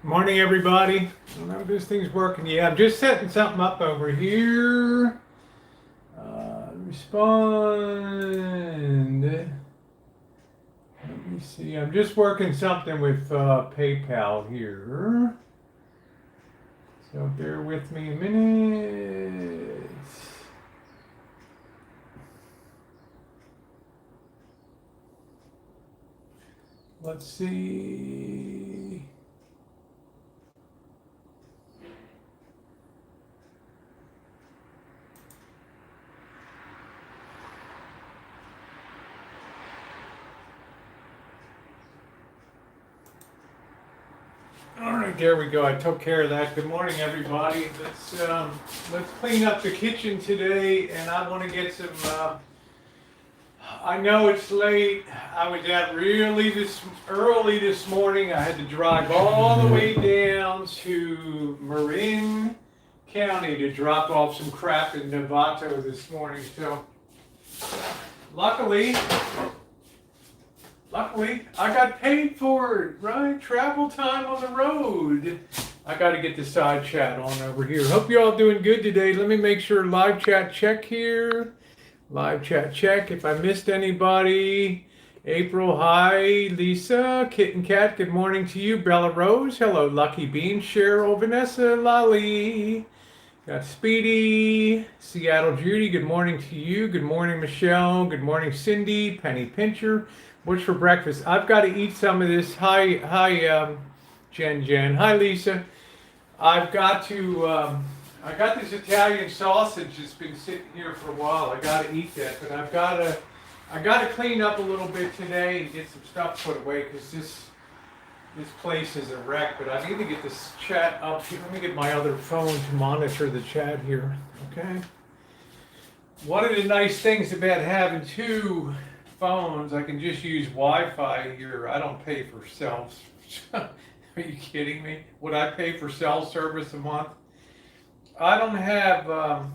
Morning, everybody. I don't know if this thing's working. Yeah, I'm just setting something up over here. Respond. Let me see. I'm just working something with PayPal here. So bear with me a minute. Let's see. All right, there we go. I took care of that. Good morning, everybody. Let's clean up the kitchen today, and I want to get some. I know it's late. I was out really early this morning. I had to drive all the way down to Marin County to drop off some crap in Novato this morning. So, luckily, I got paid for it, right? Travel time on the road. I got to get the side chat on over here. Hope you're all doing good today. Let me make sure live chat check here. Live chat check. If I missed anybody, April, hi. Lisa, Kitten Cat, good morning to you. Bella Rose, hello. Lucky Bean, Cheryl, Vanessa, Lolly. Got Speedy, Seattle Judy, good morning to you. Good morning, Michelle. Good morning, Cindy, Penny Pincher. What's for breakfast? I've got to eat some of this. Hi, Jen. Hi, Lisa. I've got to, I got this Italian sausage that's been sitting here for a while. I got to eat that, but I got to clean up a little bit today and get some stuff put away because this place is a wreck. But I need to get this chat up here. Let me get my other phone to monitor the chat here. Okay. One of the nice things about having two phones, I can just use Wi-Fi here. I don't pay for cell. Are you kidding me? Would I pay for cell service a month? I don't have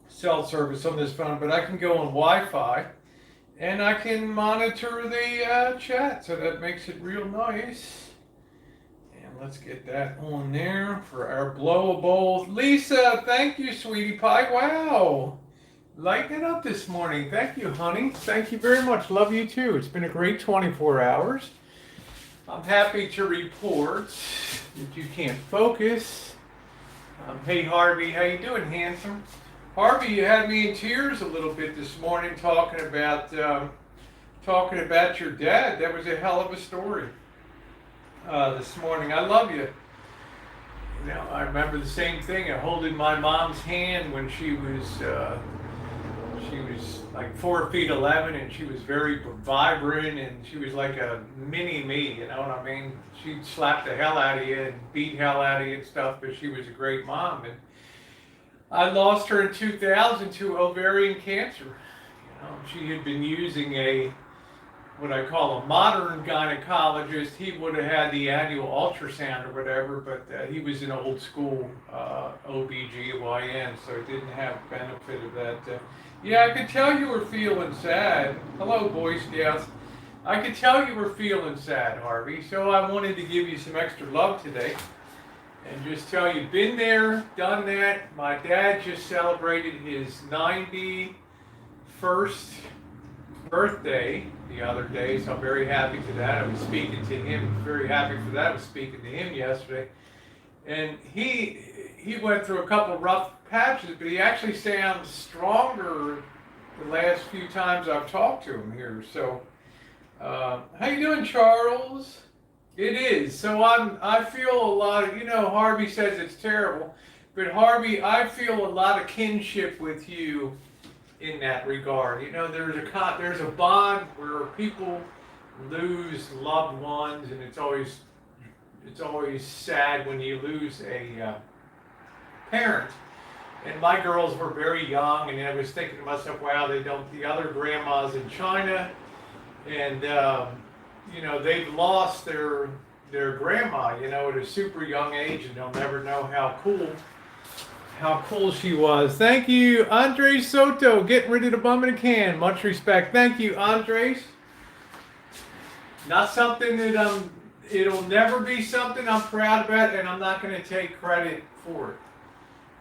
cell service on this phone, but I can go on Wi-Fi and I can monitor the chat, so that makes it real nice. And let's get that on there for our blowable. Lisa, thank you, sweetie pie. Wow. Lighting it up this morning. Thank you, honey. Thank you very much. Love you too. It's been a great 24 hours. I'm happy to report that you can't focus. Hey, Harvey. How you doing, handsome? Harvey, you had me in tears a little bit this morning talking about your dad. That was a hell of a story this morning. I love you. You know, I remember the same thing. Holding my mom's hand when she was like 4'11", and she was very vibrant, and she was like a mini me, you know what I mean? She'd slap the hell out of you and beat hell out of you and stuff, but she was a great mom. And I lost her in 2000 to ovarian cancer. You know, she had been using what I call a modern gynecologist. He would have had the annual ultrasound or whatever, but he was an old school OBGYN, so it didn't have benefit of that. Yeah, I could tell you were feeling sad. Hello, Boy Scouts. I could tell you were feeling sad, Harvey, so I wanted to give you some extra love today and just tell you, been there, done that. My dad just celebrated his 91st birthday the other day, so I'm very happy for that. I was speaking to him, very happy for that. I was speaking to him yesterday, and he went through a couple of rough patches, but he actually sounds stronger the last few times I've talked to him here. So, how you doing, Charles? It is. So I feel a lot of, Harvey says it's terrible, but Harvey, I feel a lot of kinship with you in that regard. There's a bond where people lose loved ones, and it's always sad when you lose a parent. And my girls were very young, and I was thinking to myself, wow, the other grandmas in China, and they've lost their grandma, at a super young age, and they'll never know how cool she was. Thank you, Andres Soto, getting rid of the bum in a can. Much respect. Thank you, Andres. Not something that it'll never be something I'm proud about, and I'm not going to take credit for it.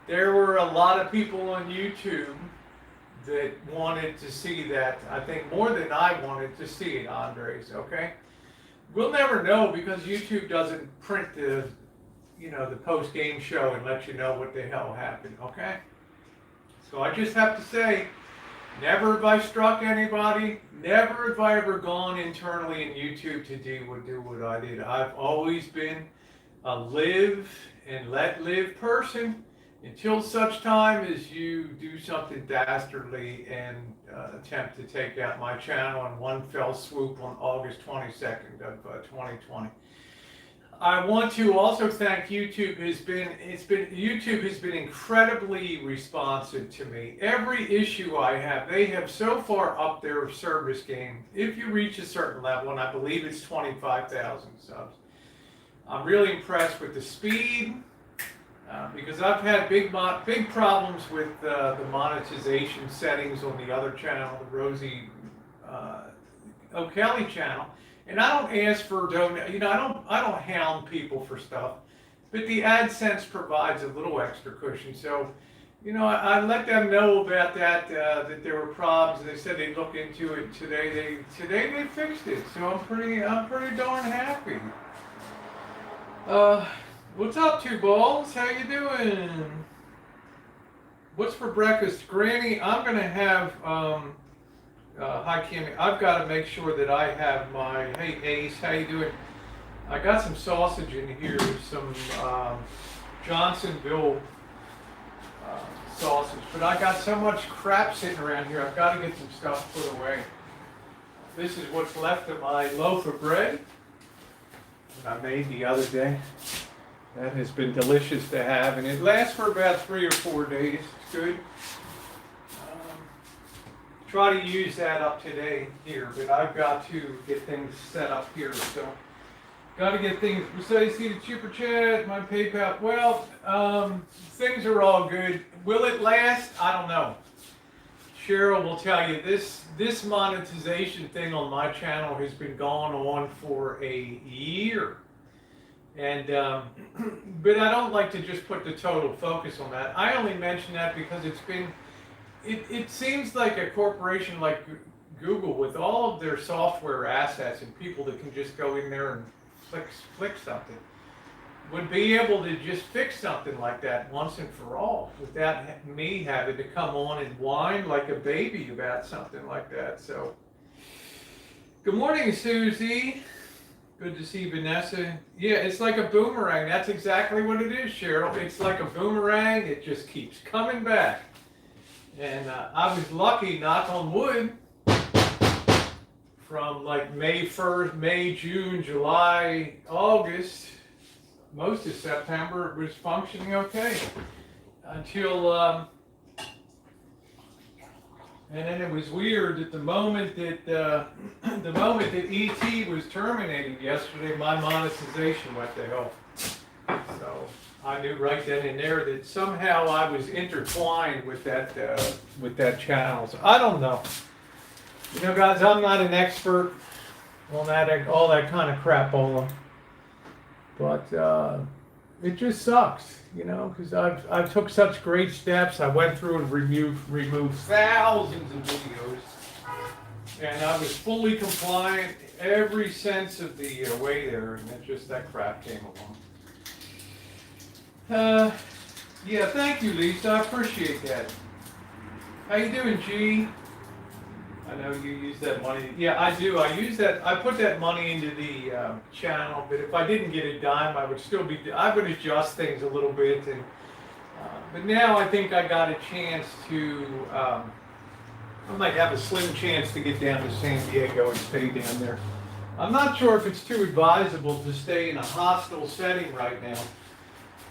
There were a lot of people on YouTube that wanted to see that. I think more than I wanted to see it, Andres, okay? We'll never know because YouTube doesn't print the post-game show and let you know what the hell happened, okay? So I just have to say, never have I struck anybody, never have I ever gone internally in YouTube to do what I did. I've always been a live and let live person until such time as you do something dastardly and attempt to take out my channel in one fell swoop on August 22nd of 2020. I want to also thank YouTube. YouTube has been incredibly responsive to me. Every issue I have, they have so far upped their service game. If you reach a certain level, and I believe it's 25,000 subs, I'm really impressed with the speed. Because I've had big problems with the monetization settings on the other channel, the Rosie O'Kelly channel, and I don't ask for I don't hound people for stuff, but the AdSense provides a little extra cushion. So, I let them know about that there were problems, and they said they'd look into it today. Today they fixed it, so I'm pretty darn happy. What's up, Two Balls? How you doing? What's for breakfast? Granny, I'm going to have, hi Kimmy, I've got to make sure that I have my, hey Ace, how you doing? I got some sausage in here, some Johnsonville sausage, but I got so much crap sitting around here, I've got to get some stuff put away. This is what's left of my loaf of bread that I made the other day. That has been delicious to have, and it lasts for about 3 or 4 days. It's good. Try to use that up today here, but I've got to get things set up here. So, got to get things. So you see the super chat, my PayPal. Well, things are all good. Will it last? I don't know. Cheryl will tell you this monetization thing on my channel has been going on for a year. And, but I don't like to just put the total focus on that. I only mention that because it seems like a corporation like Google, with all of their software assets and people that can just go in there and flick something, would be able to just fix something like that once and for all, without me having to come on and whine like a baby about something like that. So, good morning, Susie. Good to see Vanessa. Yeah, it's like a boomerang. That's exactly what it is, Cheryl. It's like a boomerang. It just keeps coming back. And I was lucky, knock on wood, from like May 1st, May, June, July, August, most of September, it was functioning okay. Until, and then it was weird that the moment that ET was terminated yesterday, my monetization went to hell. So I knew right then and there that somehow I was intertwined with that channel. So I don't know. Guys, I'm not an expert on all that kind of crapola, but it just sucks. Because I've took such great steps. I went through and removed thousands of videos. And I was fully compliant every sense of the way there, and then just that crap came along. Yeah, thank you, Lisa. I appreciate that. How you doing, G? I know you use that money. Yeah, I do. I use that. I put that money into the channel, but if I didn't get a dime, I would still be. I would adjust things a little bit, and but now I think I got a chance to. I might have a slim chance to get down to San Diego and stay down there. I'm not sure if it's too advisable to stay in a hostel setting right now,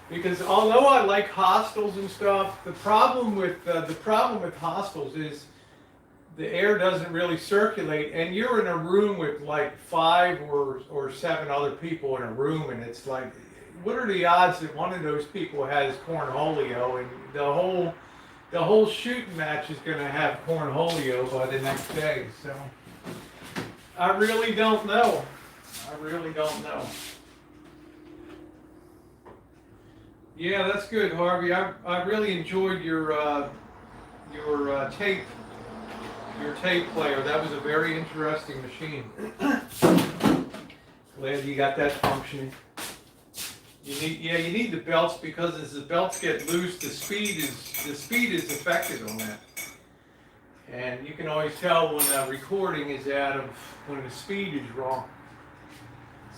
because although I like hostels and stuff, the problem with hostels is the air doesn't really circulate, and you're in a room with like 5 or 7 other people in a room, and it's like, what are the odds that one of those people has cornholio, and the whole shooting match is going to have cornholio by the next day? So I really don't know. I really don't know. Yeah, that's good, Harvey. I really enjoyed your tape player. That was a very interesting machine. Glad you got that functioning. You need the belts, because as the belts get loose, the speed is affected on that. And you can always tell when a recording is when the speed is wrong.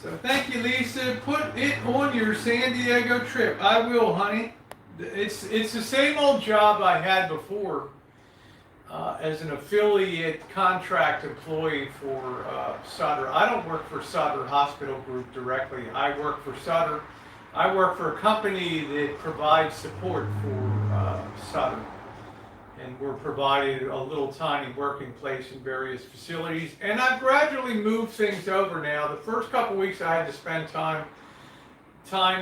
So thank you, Lisa. Put it on your San Diego trip. I will, honey. It's the same old job I had before as an affiliate contract employee for Sutter. I don't work for Sutter Hospital Group directly. I work for Sutter. I work for a company that provides support for Sutter. And we're provided a little tiny working place in various facilities. And I've gradually moved things over now. The first couple weeks I had to spend time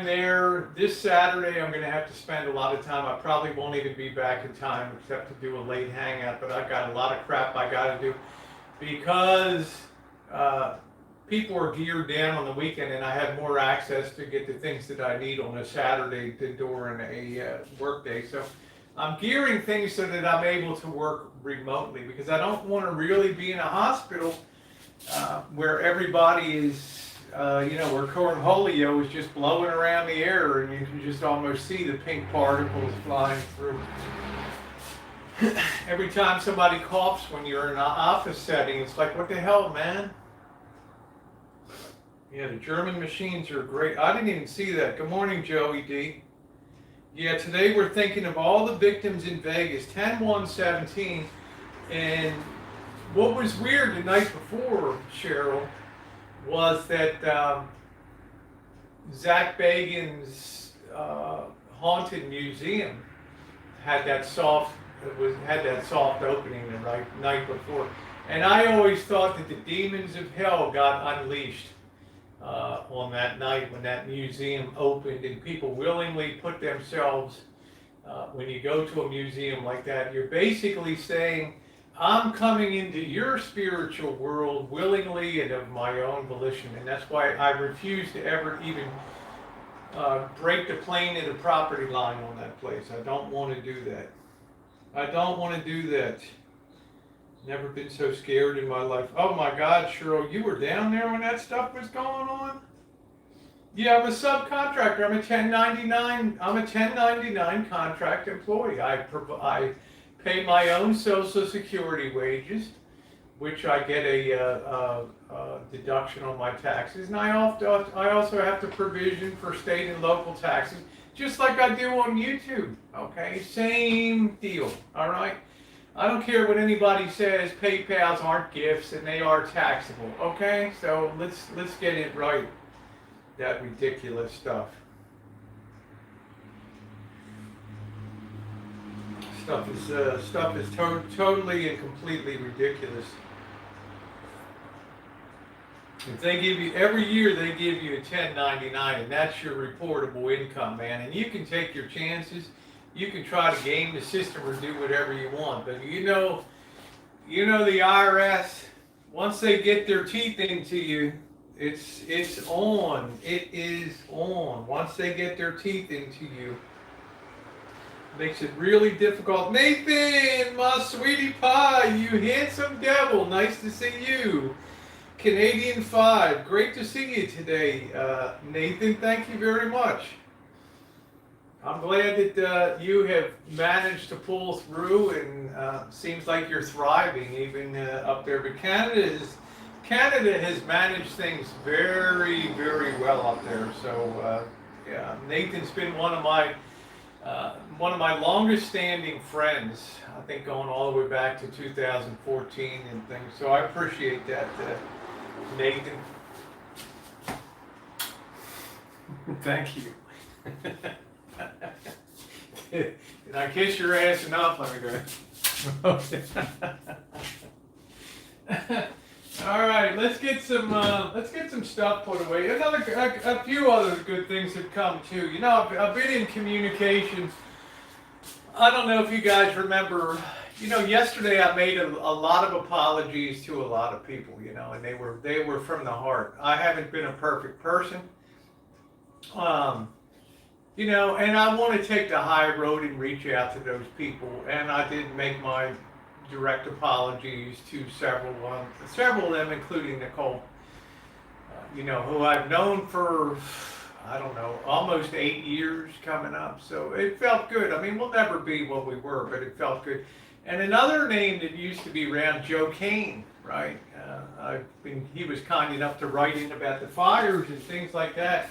there. This Saturday I'm going to have to spend a lot of time. I probably won't even be back in time except to do a late hangout, but I've got a lot of crap I got to do because people are geared down on the weekend, and I have more access to get the things that I need on a Saturday than during a work day. So I'm gearing things so that I'm able to work remotely, because I don't want to really be in a hospital where everybody is, where cornholio is just blowing around the air and you can just almost see the pink particles flying through. Every time somebody coughs when you're in an office setting, it's like, what the hell, man? Yeah, the German machines are great. I didn't even see that. Good morning, Joey D. Yeah, today we're thinking of all the victims in Vegas, 10/1/17, and what was weird the night before, Cheryl, was that Zach Bagan's haunted museum had that soft opening the night before, and I always thought that the demons of hell got unleashed on that night when that museum opened, and people willingly put themselves, when you go to a museum like that, you're basically saying, I'm coming into your spiritual world willingly and of my own volition. And that's why I refuse to ever even break the plane of the property line on that place. I don't want to do that. I don't want to do that. Never been so scared in my life. Oh my God, Cheryl, you were down there when that stuff was going on? Yeah, I'm a subcontractor. I'm a 1099 contract employee. I pay my own Social Security wages, which I get a deduction on my taxes, and I also have to provision for state and local taxes, just like I do on YouTube. Okay, same deal. All right. I don't care what anybody says. PayPals aren't gifts, and they are taxable. Okay, so let's get it right. That ridiculous stuff. Stuff is totally and completely ridiculous. If they give you every year, they give you a 1099, and that's your reportable income, man. And you can take your chances. You can try to game the system or do whatever you want, but you know the IRS. Once they get their teeth into you, it's on. It is on. Once they get their teeth into you. Makes it really difficult. Nathan, my sweetie pie, you handsome devil. Nice to see you. Canadian 5, great to see you today. Nathan, thank you very much. I'm glad that you have managed to pull through, and seems like you're thriving even up there. But Canada has managed things very, very well up there. So yeah, Nathan's been one of my longest standing friends. I think going all the way back to 2014 and things. So I appreciate that, Nathan. Thank you. Did I kiss your ass enough? Let me go. All right, let's get some stuff put away. A few other good things have come too. You know, I've been in communications. I don't know if you guys remember. You know, yesterday I made a lot of apologies to a lot of people. You know, and they were from the heart. I haven't been a perfect person. You know, and I want to take the high road and reach out to those people. And I did make my direct apologies to several of them, including Nicole. You know, who I've known for, I don't know, almost 8 years coming up. So it felt good. I mean, we'll never be what we were, but it felt good. And another name that used to be around, Joe Kane, right? He was kind enough to write in about the fires and things like that.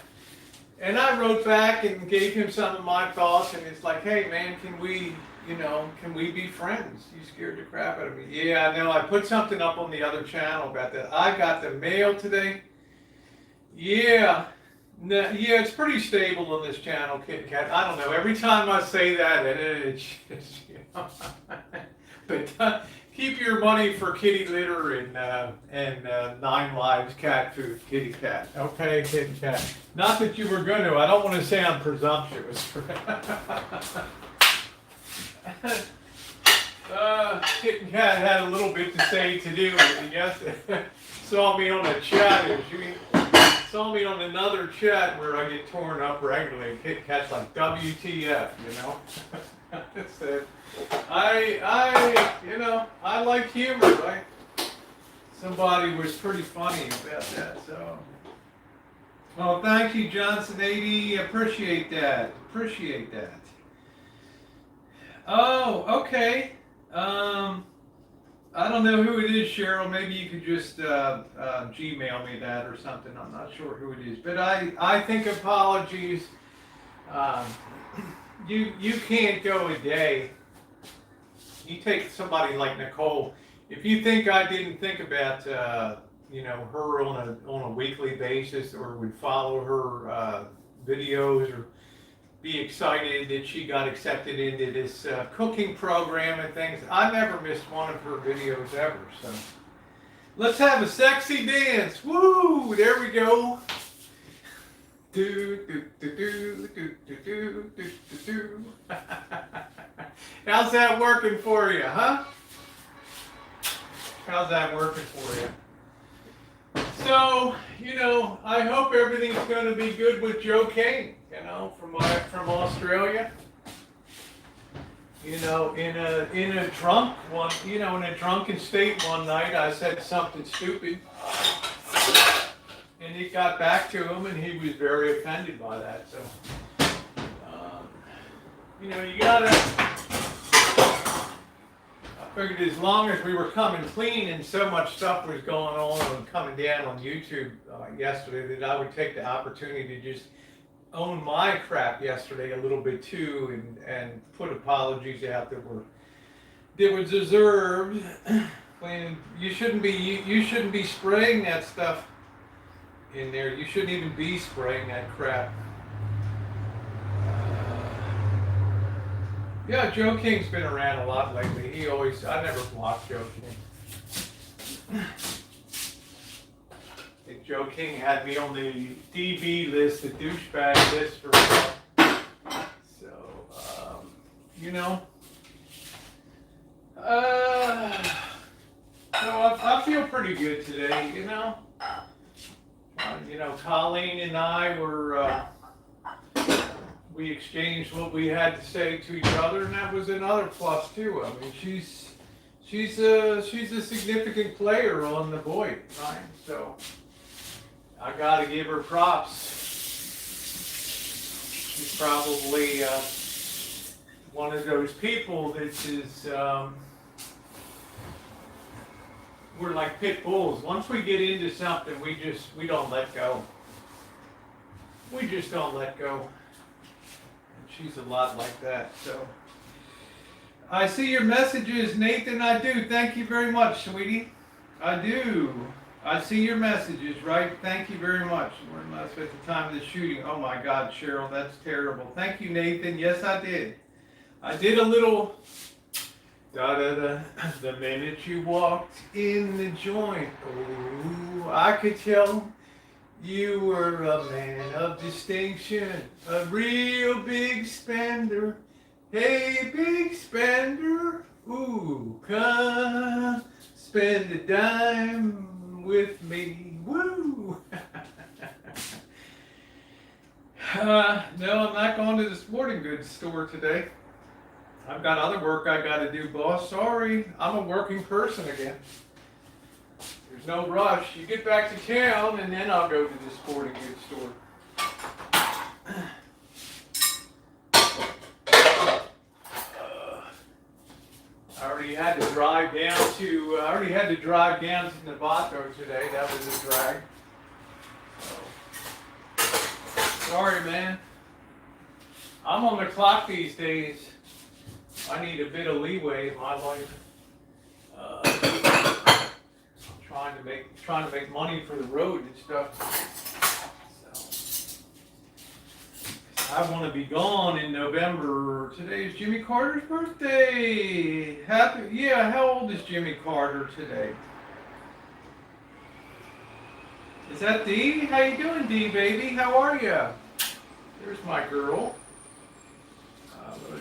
And I wrote back and gave him some of my thoughts, and it's like, hey man, can we be friends? You scared the crap out of me. Yeah, I know. I put something up on the other channel about that. I got the mail today. Yeah. No, yeah, it's pretty stable on this channel, Kit Kat. I don't know. Every time I say that, it's you know. But keep your money for kitty litter and 9 Lives cat food, kitty cat. Okay, kitty cat. Not that you were going to. I don't want to sound presumptuous. Kit Kat had a little bit to say to do. Yes, saw me on a chat. Saw me on another chat where I get torn up regularly. Kit Kat's like, WTF, you know? So, I like humor, right? Somebody was pretty funny about that, so. Oh, thank you, Johnson 80. Appreciate that. Appreciate that. Oh, okay. I don't know who it is, Cheryl. Maybe you could just Gmail me that or something. I'm not sure who it is. But I think apologies. You can't go a day. You take somebody like Nicole. If you think I didn't think about her on a weekly basis, or would follow her videos, or be excited that she got accepted into this cooking program and things. I never missed one of her videos ever. So let's have a sexy dance. Woo! There we go. Do do do do do do do do do. How's that working for you, huh? How's that working for you? So, I hope everything's going to be good with Joe Kane, from Australia. In a drunken state one night, I said something stupid, and it got back to him, and he was very offended by that. So, you gotta. I figured as long as we were coming clean and so much stuff was going on and coming down on YouTube yesterday, that I would take the opportunity to just own my crap yesterday a little bit too, and put apologies out that were deserved. When you shouldn't be spraying that stuff in there. You shouldn't even be spraying that crap. Yeah, Joe King's been around a lot lately. I never blocked Joe King. I think Joe King had me on the DB list, the douchebag list for a while. So, so I feel pretty good today, Colleen and I were we exchanged what we had to say to each other, and that was another plus too. I mean, she's a significant player on the Void, right? So I got to give her props. She's probably one of those people that is. We're like pit bulls. Once we get into something, we don't let go. We just don't let go. And she's a lot like that. So I see your messages, Nathan. I do. Thank you very much, sweetie. I do. I see your messages, right? Thank you very much. We're not at the time of the shooting. Oh my God, Cheryl, that's terrible. Thank you, Nathan. Yes, I did. I did a little da-da-da. The minute you walked in the joint, oh, I could tell you were a man of distinction, a real big spender. Hey, big spender, ooh, come spend a dime with me, woo. No, I'm not going to the sporting goods store today. I've got other work I got to do, boss. Sorry, I'm a working person again. There's no rush. You get back to town, and then I'll go to the sporting goods store. I already had to drive down to Novato today. That was a drag. Sorry, man. I'm on the clock these days. I need a bit of leeway in my life. I'm trying to make money for the road and stuff. So I want to be gone in November. Today's Jimmy Carter's birthday. How old is Jimmy Carter today? Is that Dee? How you doing, Dee, baby? How are you? There's my girl.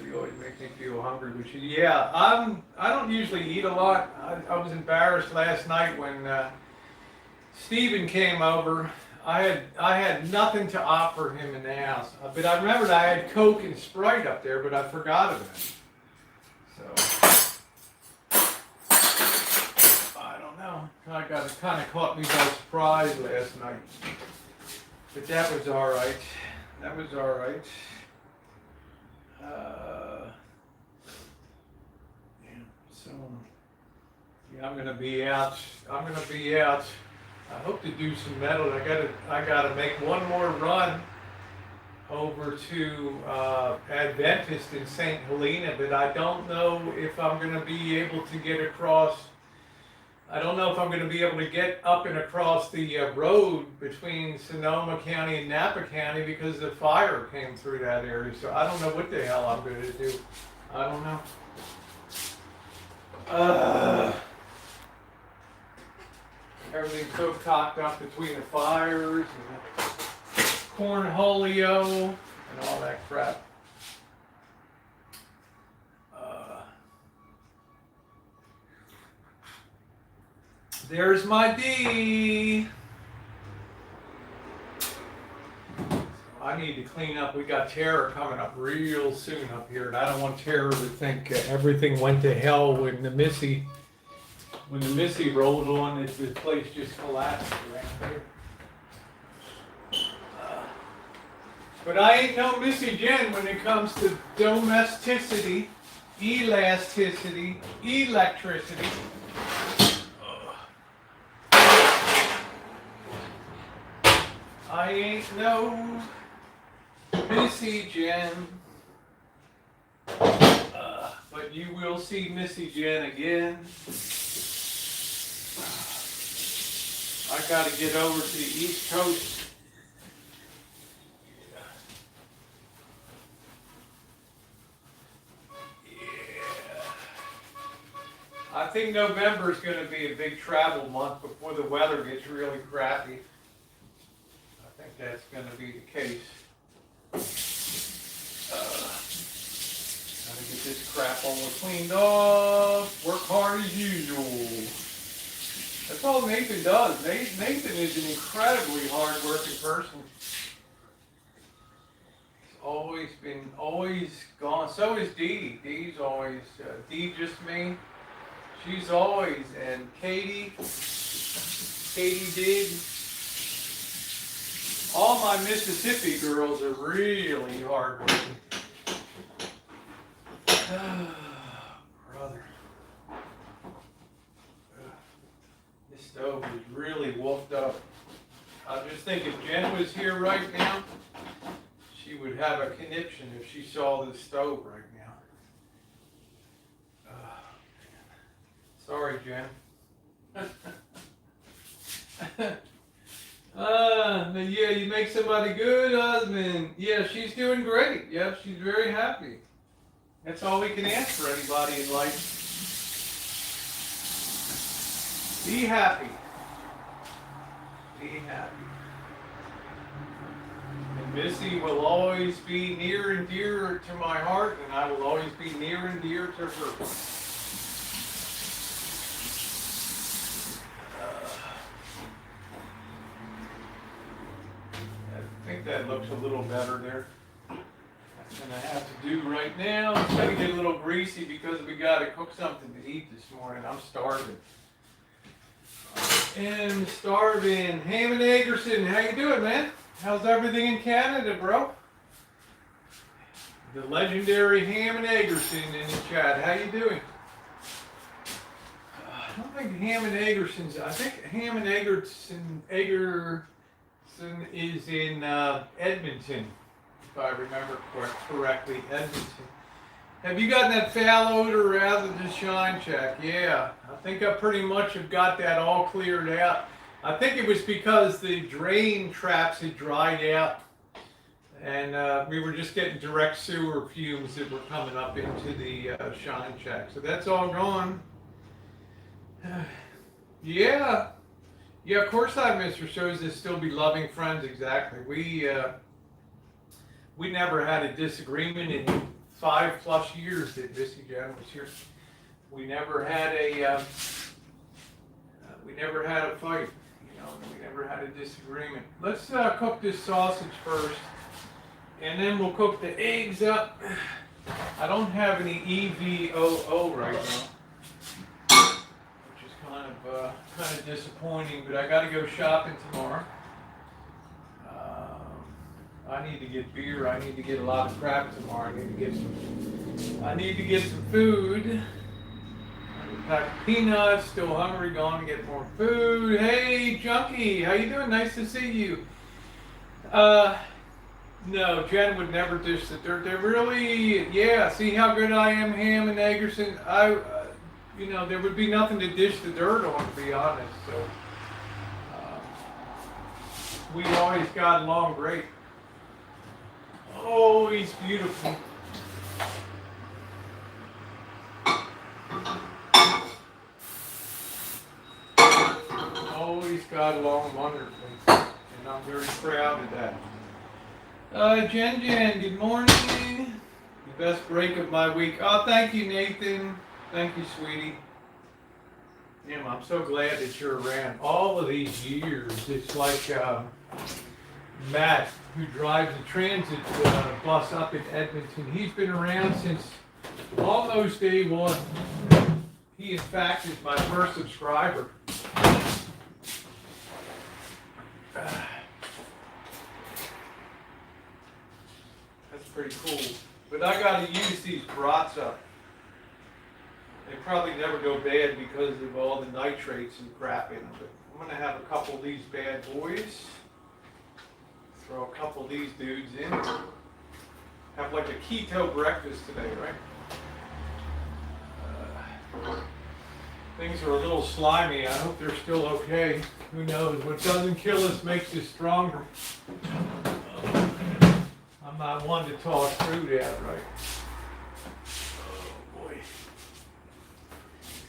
You always make me feel hungry, but yeah, I don't usually eat a lot. I was embarrassed last night when Steven came over. I had nothing to offer him in the house, but I remembered I had Coke and Sprite up there, but I forgot of it. So I don't know. It kind of caught me by surprise last night, but that was all right. That was all right. I'm gonna be out. I hope to do some metal. I gotta make one more run over to Adventist in St. Helena, but I don't know if I'm gonna be able to get across. I don't know if I'm gonna be able to get up and across the road between Sonoma County and Napa County because the fire came through that area. So I don't know what the hell I'm gonna do. I don't know. Everything so cocked up between the fires and the cornholio and all that crap. There's my D. I need to clean up. We got Tara coming up real soon up here, and I don't want Tara to think everything went to hell when the Missy rolled on. The place just collapsed around here. But I ain't no Missy Jen when it comes to domesticity, elasticity, electricity. I ain't no Missy Jen, but you will see Missy Jen again. I got to get over to the East Coast. I think November is going to be a big travel month before the weather gets really crappy. I think that's going to be the case. Gotta get this crap all cleaned off. Work hard as usual. That's all Nathan does. Nathan is an incredibly hard-working person. He's always always gone. So is Dee. Dee's always, Dee just me. She's always, and Katie did. All my Mississippi girls are really hardworking. Brother. This stove is really wolfed up. I just think if Jen was here right now, she would have a conniption if she saw the stove right now. Sorry, Jen. Yeah, you make somebody good husband. Yeah, she's doing great. Yeah, she's very happy. That's all we can ask for anybody in life. Be happy. Be happy. And Missy will always be near and dear to my heart, and I will always be near and dear to her. I think that looks a little better there. That's what I have to do right now. It's going to get a little greasy because we got to cook something to eat this morning. I'm starving. And starving. Hammond Agerson, how you doing, man? How's everything in Canada, bro? The legendary Hammond Agerson in the chat. How you doing? I don't think Hammond Agerson's. I think Hammond Agerson is in Edmonton, if I remember correctly. Edmonton. Have you gotten that foul odor out of the shine check? Yeah, I think I pretty much have got that all cleared out. I think it was because the drain traps had dried out, and we were just getting direct sewer fumes that were coming up into the shine check. So that's all gone. Yeah, of course I miss her. Shows us still be loving friends. Exactly. We never had a disagreement in 5+ years that Missy Jen was here. We never had a fight. You know, we never had a disagreement. Let's cook this sausage first, and then we'll cook the eggs up. I don't have any EVOO right now, which is kind of disappointing. But I got to go shopping tomorrow. I need to get beer. I need to get a lot of crap tomorrow. I need to get some food. I need to pack peanuts. Still hungry. Going to get more food. Hey, Junkie, how you doing? Nice to see you. No, Jen would never dish the dirt. They're really, yeah. See how good I am, Hammond Agerson. There would be nothing to dish the dirt on, to be honest. So we always got along great. Oh, he's beautiful. Always got along wonderfully, and I'm very proud of that. Jen, good morning. The best break of my week. Oh, thank you, Nathan. Thank you, sweetie. Yeah, I'm so glad that you're around. All of these years, it's like Matt, who drives the transit bus up in Edmonton. He's been around since almost day one. He, in fact, is my first subscriber. That's pretty cool. But I got to use these brats up. They probably never go bad because of all the nitrates and crap in them. But I'm going to have a couple of these bad boys. Throw a couple of these dudes in. Have like a keto breakfast today, right? Things are a little slimy. I hope they're still okay. Who knows? What doesn't kill us makes us stronger. I'm not one to talk through that, right? Oh boy.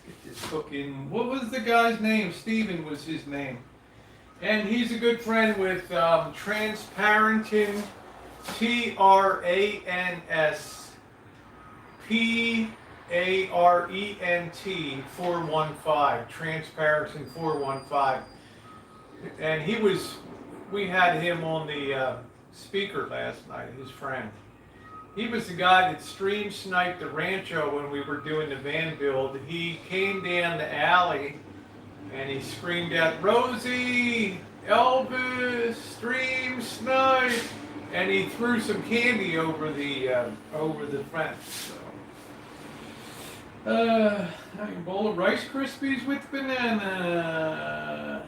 Get this cooking. What was the guy's name? Steven was his name. And he's a good friend with Transparentin, TRANSPARENT 415, Transparentin 415. And we had him on the speaker last night, his friend. He was the guy that stream sniped the Rancho when we were doing the van build. He came down the alley and he screamed out, "Rosie, Elvis, stream snipe," and he threw some candy over the fence. So, a bowl of Rice Krispies with banana.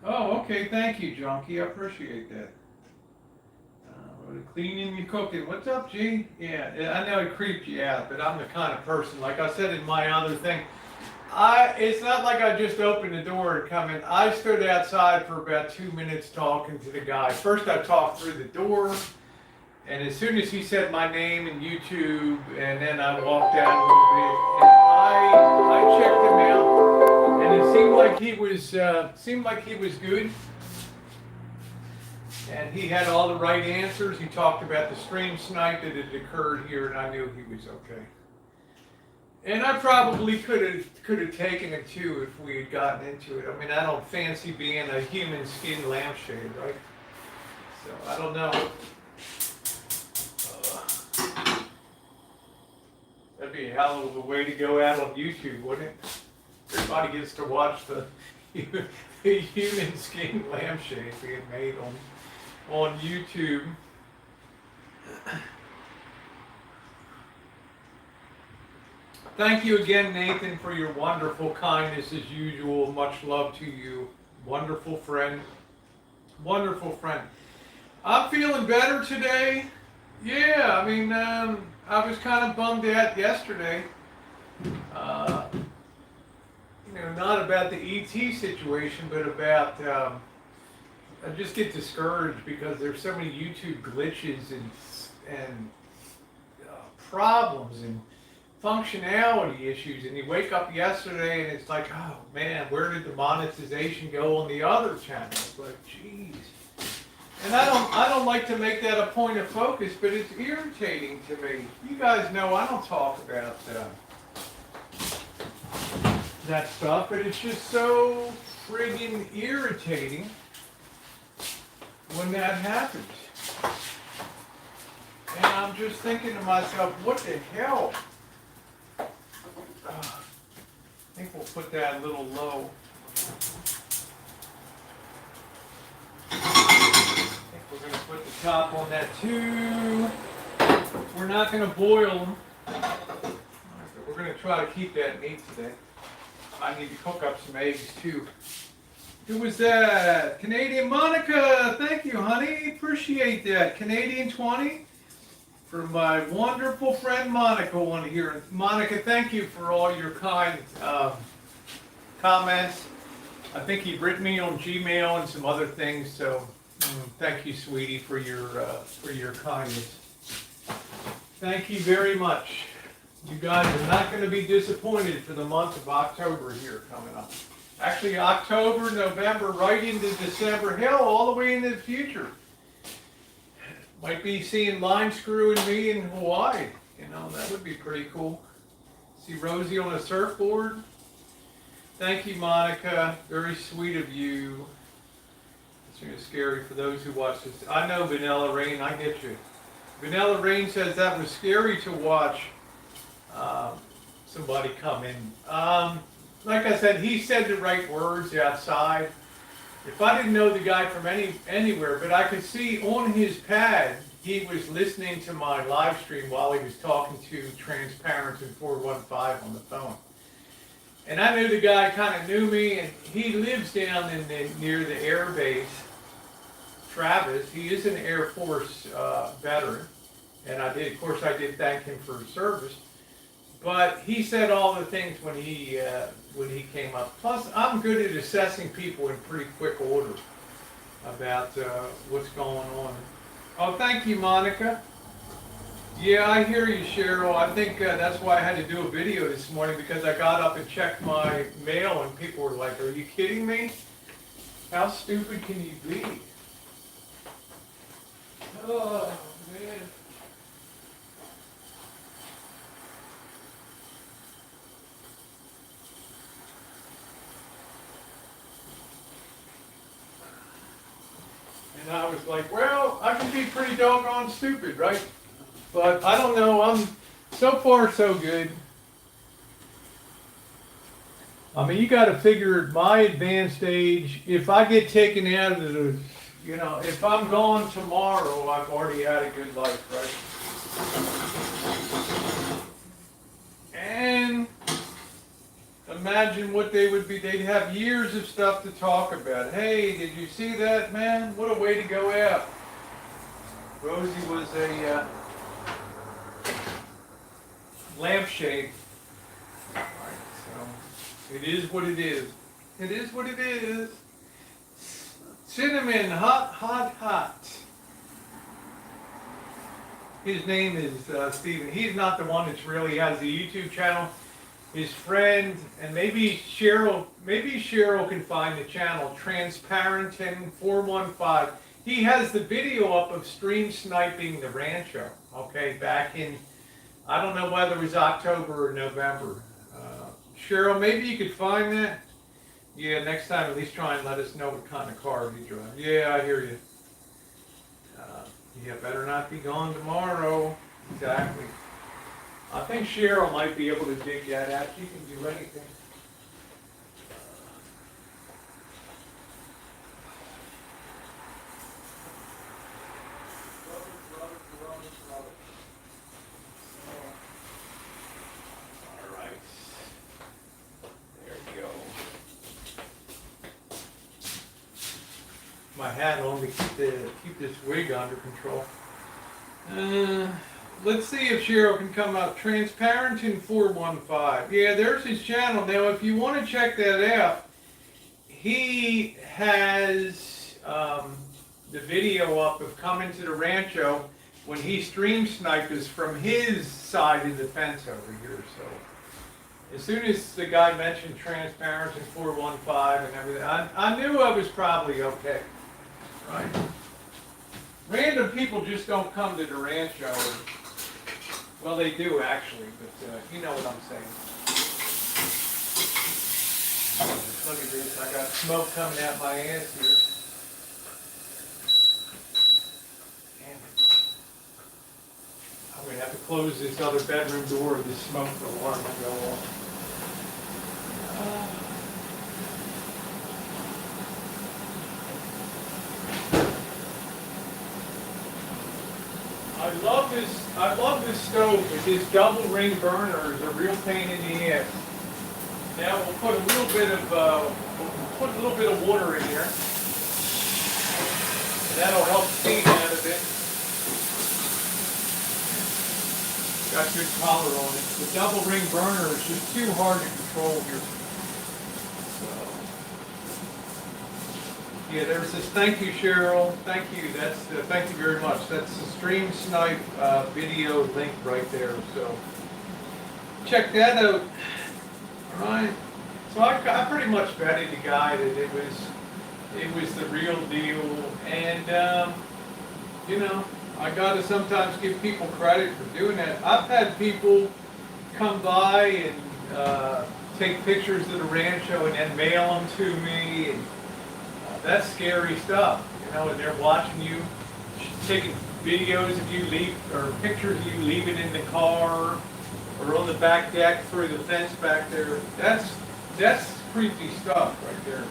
Oh, okay. Thank you, Junkie. I appreciate that. Cleaning and cooking. What's up, G? Yeah, I know it creeped you out, but I'm the kind of person, like I said in my other thing, it's not like I just opened the door and come in. I stood outside for about 2 minutes talking to the guy. First I talked through the door, and as soon as he said my name and YouTube, and then I walked out a little bit, and I checked him out, and it seemed like he was good. And he had all the right answers. He talked about the stream snipe that had occurred here, and I knew he was okay. And I probably could have taken it too if we had gotten into it. I mean, I don't fancy being a human skin lampshade, right? So I don't know. That'd be a hell of a way to go out on YouTube, wouldn't it? Everybody gets to watch the human skin lampshade being made on YouTube. Thank you again, Nathan, for your wonderful kindness as usual. Much love to you. Wonderful friend. Wonderful friend. I'm feeling better today. Yeah, I mean, I was kind of bummed out yesterday. Not about the ET situation, but about I just get discouraged because there's so many YouTube glitches and problems and functionality issues. And you wake up yesterday and it's like, oh man, where did the monetization go on the other channels? Like, geez. And I don't like to make that a point of focus, but it's irritating to me. You guys know I don't talk about that stuff, but it's just so friggin' irritating when that happens. And I'm just thinking to myself, what the hell? I think we'll put that a little low. I think we're going to put the top on that too. We're not going to boil them. We're going to try to keep that neat today. I need to cook up some eggs too. Who was that? Canadian Monica. Thank you, honey. Appreciate that. Canadian 20 from my wonderful friend Monica. Want to hear Monica? Thank you for all your kind comments. I think you've written me on Gmail and some other things. So thank you, sweetie, for your kindness. Thank you very much. You guys are not going to be disappointed for the month of October here coming up. Actually, October, November, right into December, hell, all the way into the future. Might be seeing Line Screw and me in Hawaii. That would be pretty cool. See Rosie on a surfboard. Thank you, Monica. Very sweet of you. It's really scary for those who watch this. I know, Vanilla Rain, I get you. Vanilla Rain says that was scary to watch somebody come in. Like I said, he said the right words outside. If I didn't know the guy from anywhere, but I could see on his pad, he was listening to my live stream while he was talking to Transparent and 415 on the phone. And I knew the guy kind of knew me, and he lives down near the air base, Travis. He is an Air Force veteran, and I did thank him for his service. But he said all the things when he came up. Plus, I'm good at assessing people in pretty quick order about what's going on. Oh, thank you, Monica. Yeah, I hear you, Cheryl. I think that's why I had to do a video this morning, because I got up and checked my mail and people were like, are you kidding me? How stupid can you be? Oh, man. And I was like, well, I can be pretty doggone stupid, right? But I don't know. I'm so far so good. I mean, you got to figure at my advanced age, if I get taken out of the, if I'm gone tomorrow, I've already had a good life, right? And imagine what they would be. They'd have years of stuff to talk about. Hey, did you see that, man? What a way to go out. Rosie was a lampshade. It is what it is. It is what it is. Cinnamon, hot, hot, hot. His name is Steven. He's not the one that's really has the YouTube channel. His friend, and maybe Cheryl can find the channel, Transparent 415. He has the video up of stream sniping the Rancho, okay, back in, I don't know whether it was October or November. Cheryl, maybe you could find that. Yeah, next time at least try and let us know what kind of car you drive. Yeah, I hear you. Yeah, better not be gone tomorrow. Exactly. I think Cheryl might be able to dig that out. She can do anything. My hat on to keep this wig under control. Let's see if Cheryl can come up. Transparent in 415. Yeah, there's his channel. Now, if you want to check that out, he has the video up of coming to the Rancho when he stream sniped us from his side of the fence over here. So as soon as the guy mentioned Transparent in 415 and everything, I knew I was probably okay. Right. Random people just don't come to the Rancho. Well, they do actually, but you know what I'm saying. Look at this. I got smoke coming out my ass here. Damn it. I'm going to have to close this other bedroom door or this smoke alarm will go off. I love this stove, but this double ring burner is a real pain in the ass. Now we'll put a little bit of water in here. That'll help steam out a bit. Got good collar on it. The double ring burner is just too hard to control here. Yeah, there's this. Thank you, Cheryl. Thank you. That's thank you very much. That's the stream snipe video link right there. So check that out. All right. So I pretty much betted the guy that it was the real deal, and I gotta sometimes give people credit for doing that. I've had people come by and take pictures of the Rancho and then mail them to me. And, that's scary stuff, and they're watching you, taking videos of you or pictures of you leaving in the car, or on the back deck through the fence back there. That's creepy stuff right there.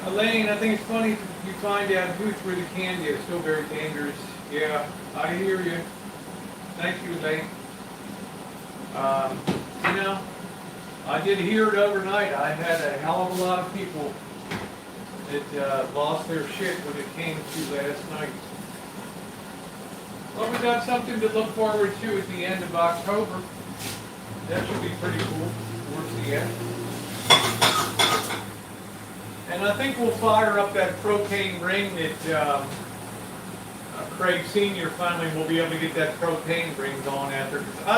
Elaine, I think it's funny you find out who threw the candy. It's still very dangerous. Yeah, I hear you. Thank you, Elaine. I did hear it overnight. I had a hell of a lot of people that lost their shit when it came to last night. Well, we got something to look forward to at the end of October. That should be pretty cool towards the end. And I think we'll fire up that propane ring that Craig Sr. finally will be able to get that propane ring going out there. Because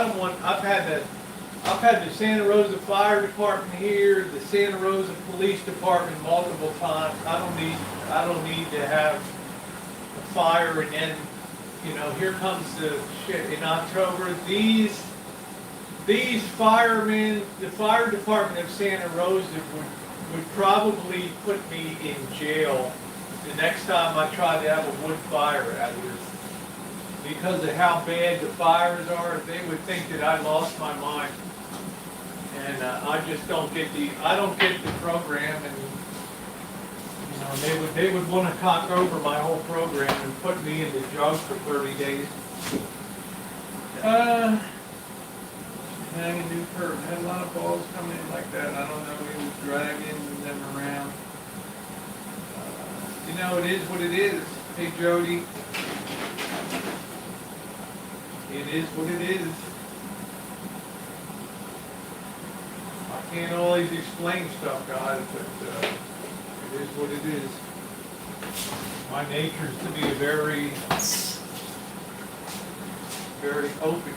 I've had the Santa Rosa Fire Department here, the Santa Rosa Police Department multiple times. I don't need to have a fire and then, here comes the shit in October. These firemen, the Fire Department of Santa Rosa would probably put me in jail the next time I try to have a wood fire out here. Because of how bad the fires are, they would think that I lost my mind. And I just don't get the program, and you know, they would want to cock over my whole program and put me in the jug for 30 days. Hanging new curve. Had a lot of balls coming in like that. I don't know, he was dragging them around. You know, it is what it is. Hey, Jody. It is what it is. I can't always explain stuff, guys, but it is what it is. My nature is to be very, very open.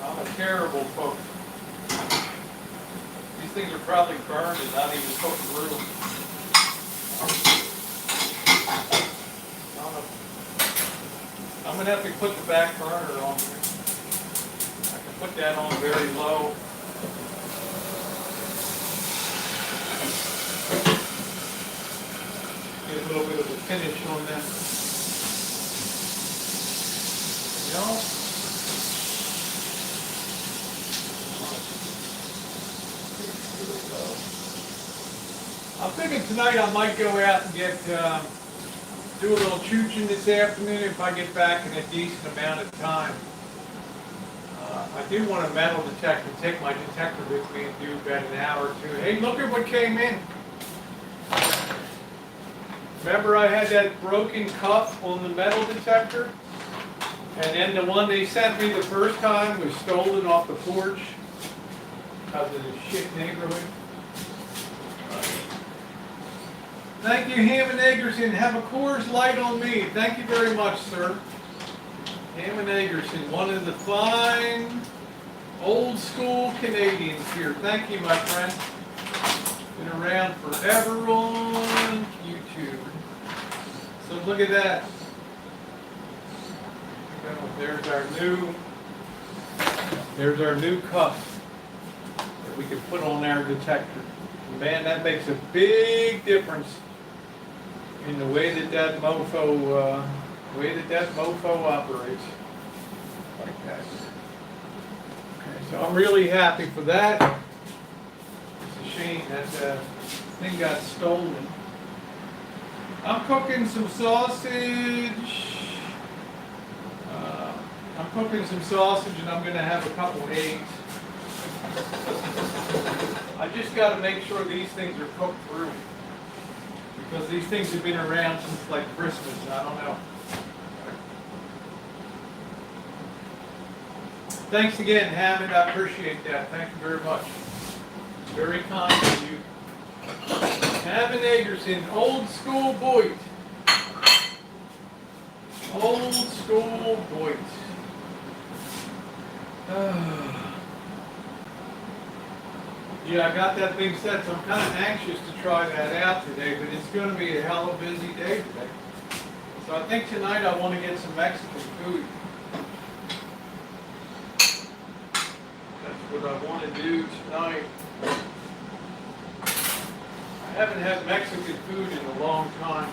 I'm a terrible cook. These things are probably burned and not even cooked through. I'm going to have to put the back burner on here. I can put that on very low. Get a little bit of a finish on that. You know? I'm thinking tonight I might go out and get, do a little chooching this afternoon if I get back in a decent amount of time. I do want a metal detector, take my detector with me and do about an hour or two. Hey, look at what came in. Remember I had that broken cup on the metal detector? And then the one they sent me the first time was stolen off the porch because of the shit neighborhood. Thank you, Hammond Eggerson. Have a Coors Light on me. Thank you very much, sir. Hammond Eggerson, one of the fine, old school Canadians here. Thank you, my friend. Been around forever on YouTube. So look at that. There's our new cuff that we can put on our detector. Man, that makes a big difference in the way that mofo operates. Like that. Okay, so I'm really happy for that. It's a shame that thing got stolen. I'm cooking some sausage. And I'm going to have a couple eggs. I just got to make sure these things are cooked through. Because these things have been around since like Christmas. I don't know. Thanks again, Hammond. I appreciate that. Thank you very much. Very kind of you. Hammond Eggerson, old school Boyd. Old school Boyd. Yeah, I got that thing set, so I'm kind of anxious to try that out today, but it's going to be a hell of a busy day today. So I think tonight I want to get some Mexican food. That's what I want to do tonight. I haven't had Mexican food in a long time.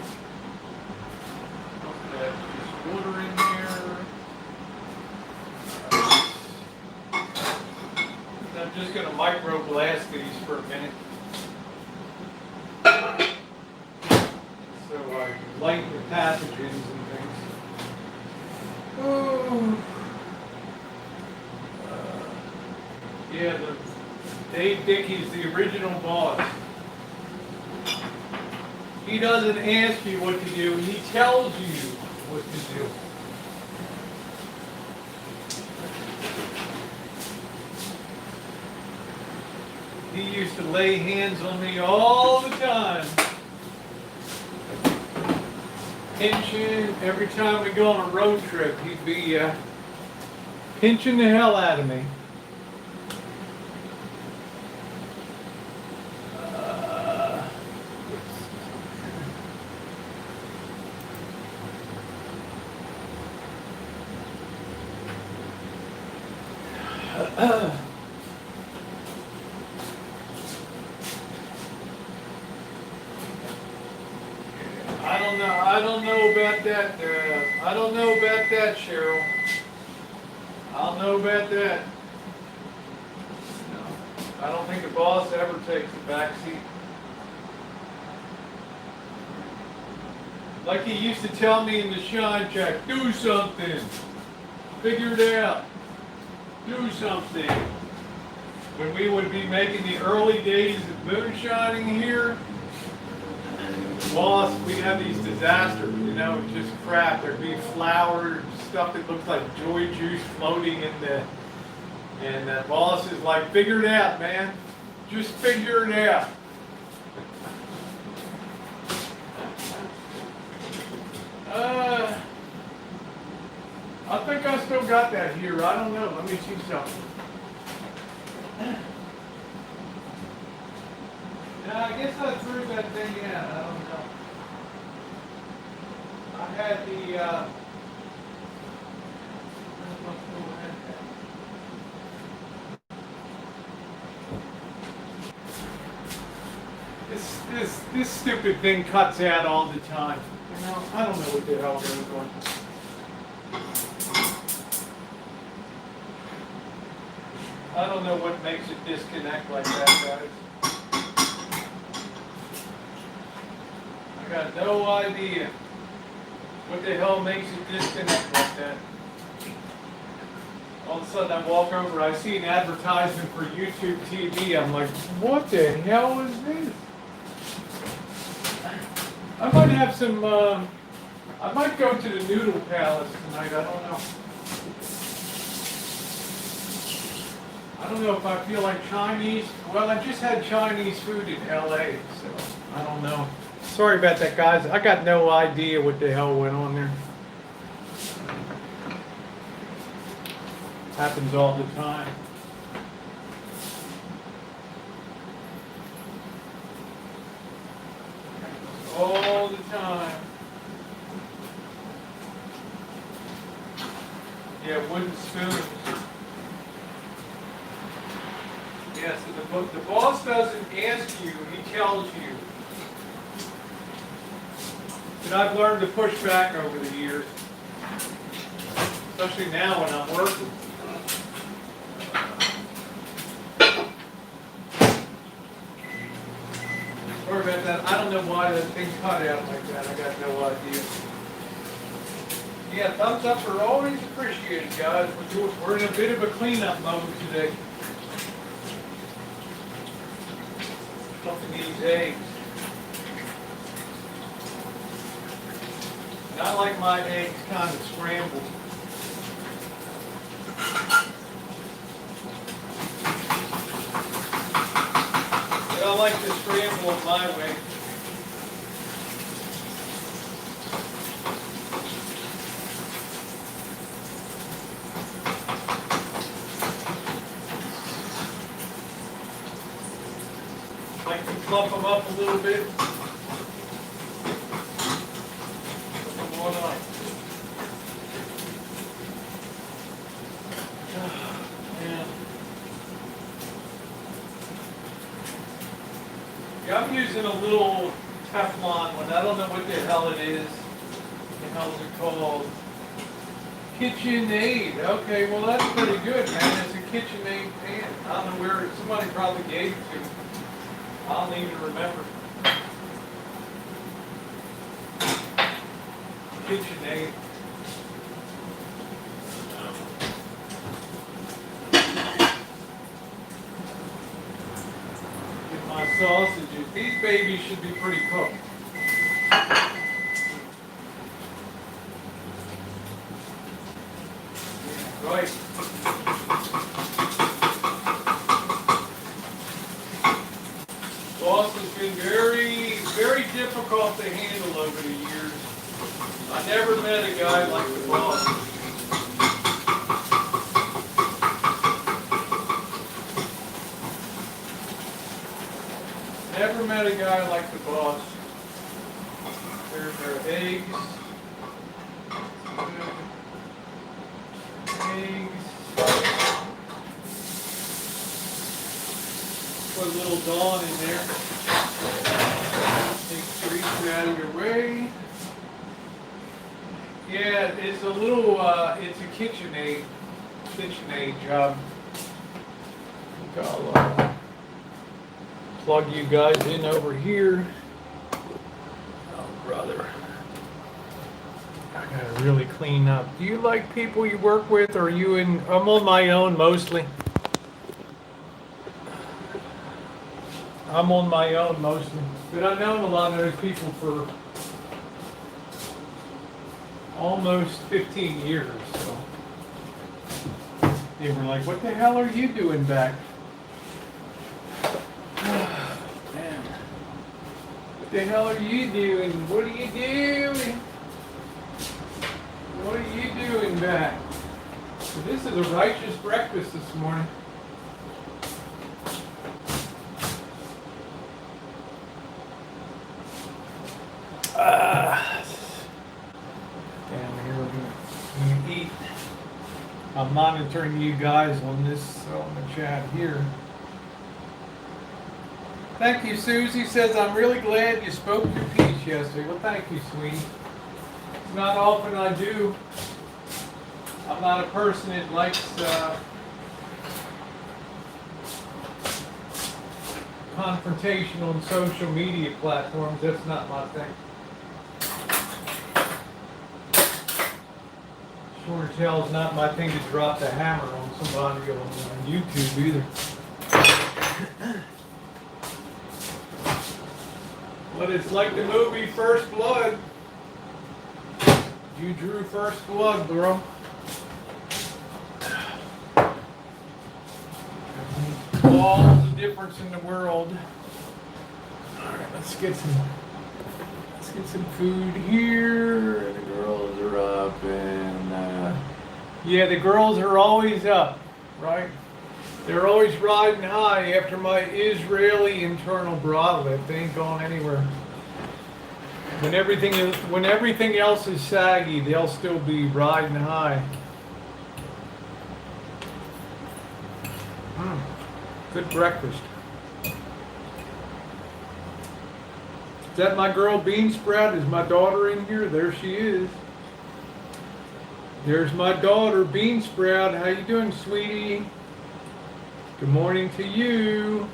Okay, just water in there. I'm just going to micro-blast these for a minute. So I lighten the pathogens and things. Oh. Yeah, Dave Dickey's the original boss. He doesn't ask you what to do, he tells you what to do. He used to lay hands on me all the time. Pinching, every time we go on a road trip, he'd be pinching the hell out of me. I don't know about that. I don't know about that, Cheryl. I don't know about that. No, I don't think the boss ever takes the back seat. Like he used to tell me in the shine check, do something. Figure it out. Do something. When we would be making the early days of moonshining here, boss, we'd have these disasters, you know, just crap. There'd be flour, stuff that looks like joy juice floating in the, and the boss is like, figure it out, man. Just figure it out. I think I still got that here. I don't know. Let me see something. Yeah, I guess I threw that thing out. I don't know. I had the, this stupid thing cuts out all the time. You know, I don't know what the hell goes on. I don't know what makes it disconnect like that, guys. I got no idea what the hell makes it disconnect like that. All of a sudden I walk over, I see an advertisement for YouTube TV. I'm like, what the hell is this? I might have some, I might go to the Noodle Palace tonight, I don't know. I don't know if I feel like Chinese. Well, I just had Chinese food in LA, so I don't know. Sorry about that, guys. I got no idea what the hell went on there. Happens all the time. All the time. Yeah, wooden spoons. Yeah, so the boss doesn't ask you, he tells you. And I've learned to push back over the years. Especially now when I'm working. Sorry about that. I don't know why that thing cut out like that. I got no idea. Yeah, thumbs up are always appreciated, guys. We're in a bit of a cleanup mode today. Cooking these eggs. And I like my eggs kind of scrambled. But I like to scramble it my way. Like to fluff them up a little bit. Put them on up. Yeah, I'm using a little Teflon one. I don't know what the hell it is. What the hell is it called? KitchenAid. Okay, well that's pretty good, man. It's a KitchenAid pan. I don't know where, somebody probably gave it to me. I don't even remember. KitchenAid. Get my sausages. These babies should be pretty cooked. Right. Boss has been very, very difficult to handle over the years. I never met a guy like the boss. Never met a guy like the boss. There's our eggs. Eggs. put a little Dawn in there. Take treats out of your way. Yeah, it's a little, it's a KitchenAid job. I'll plug you guys in over here. Oh, brother. I gotta really clean up. Do you like people you work with, or are you in? I'm on my own mostly. I'm on my own mostly. But I've known a lot of those people for almost 15 years. So they were like, what the hell are you doing back? Man. What the hell are you doing? What are you doing? What are you doing back? So this is a righteous breakfast this morning. Damn, here we're gonna eat. I'm monitoring you guys on this on the chat here. Thank you, Susie says, I'm really glad you spoke your piece yesterday. Well, thank you, sweetie. It's not often I do. I'm not a person that likes confrontation on social media platforms. That's not my thing. Sure as hell is not my thing to drop the hammer on somebody on YouTube either. But it's like the movie First Blood. You drew first blood, bro. All the difference in the world. All right, let's get some food here. The girls are up, and yeah, the girls are always up, right? They're always riding high after my Israeli internal bra lift. They ain't going anywhere. When everything else is saggy, they'll still be riding high. Good breakfast. Is that my girl Bean Sprout? Is my daughter in here? There she is. There's my daughter Bean Sprout. How you doing, sweetie? Good morning to you.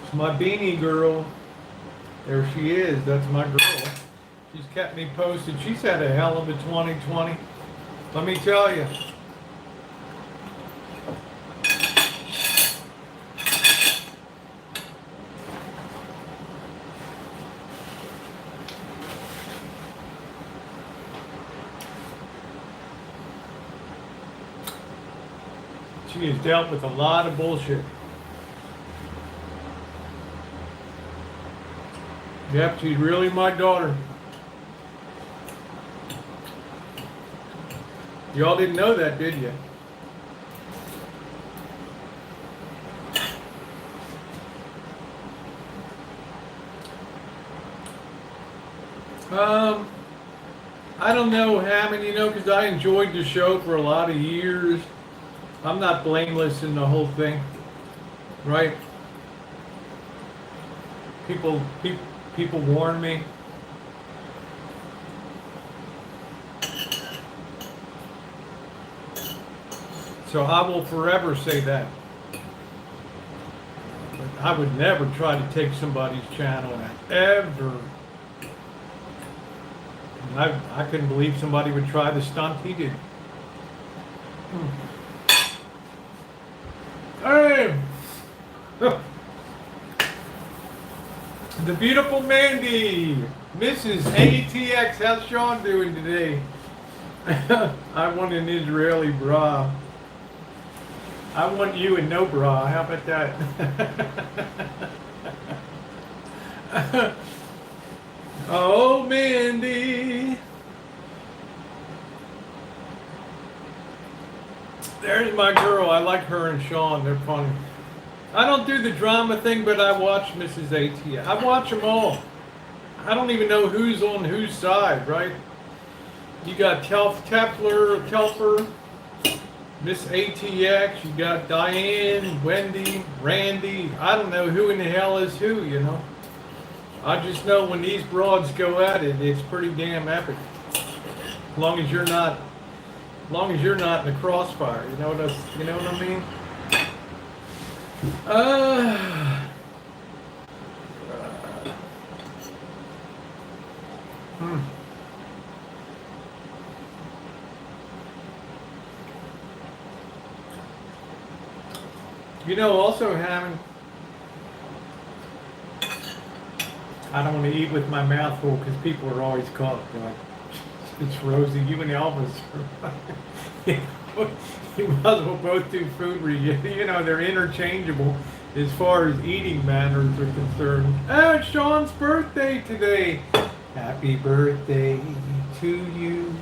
It's my beanie girl. There she is. That's my girl. She's kept me posted. She's had a hell of a 2020. Let me tell you. She has dealt with a lot of bullshit. Yep, she's really my daughter. Y'all didn't know that, did you? I don't know how many, because I enjoyed the show for a lot of years. I'm not blameless in the whole thing, right? People warn me. So I will forever say that. But I would never try to take somebody's channel, ever. And I couldn't believe somebody would try the stunt he did. Hey! The beautiful Mandy, Mrs. ATX, how's Sean doing today? I want an Israeli bra. I want you and no bra, how about that? Oh, Mandy. There's my girl. I like her and Sean. They're funny. I don't do the drama thing, but I watch Mrs. ATX. I watch them all. I don't even know who's on whose side, right? You got Telfer, Miss ATX, you got Diane, Wendy, Randy. I don't know who in the hell is who, you know. I just know when these broads go at it, it's pretty damn epic. As long as you're not, in the crossfire, you know what I mean? Hmm. Also having, I don't want to eat with my mouth full because people are always calling like, it's Rosie, you and Elvis. You might as well both do food they're interchangeable as far as eating manners are concerned. Oh, it's Sean's birthday today. Happy birthday to you.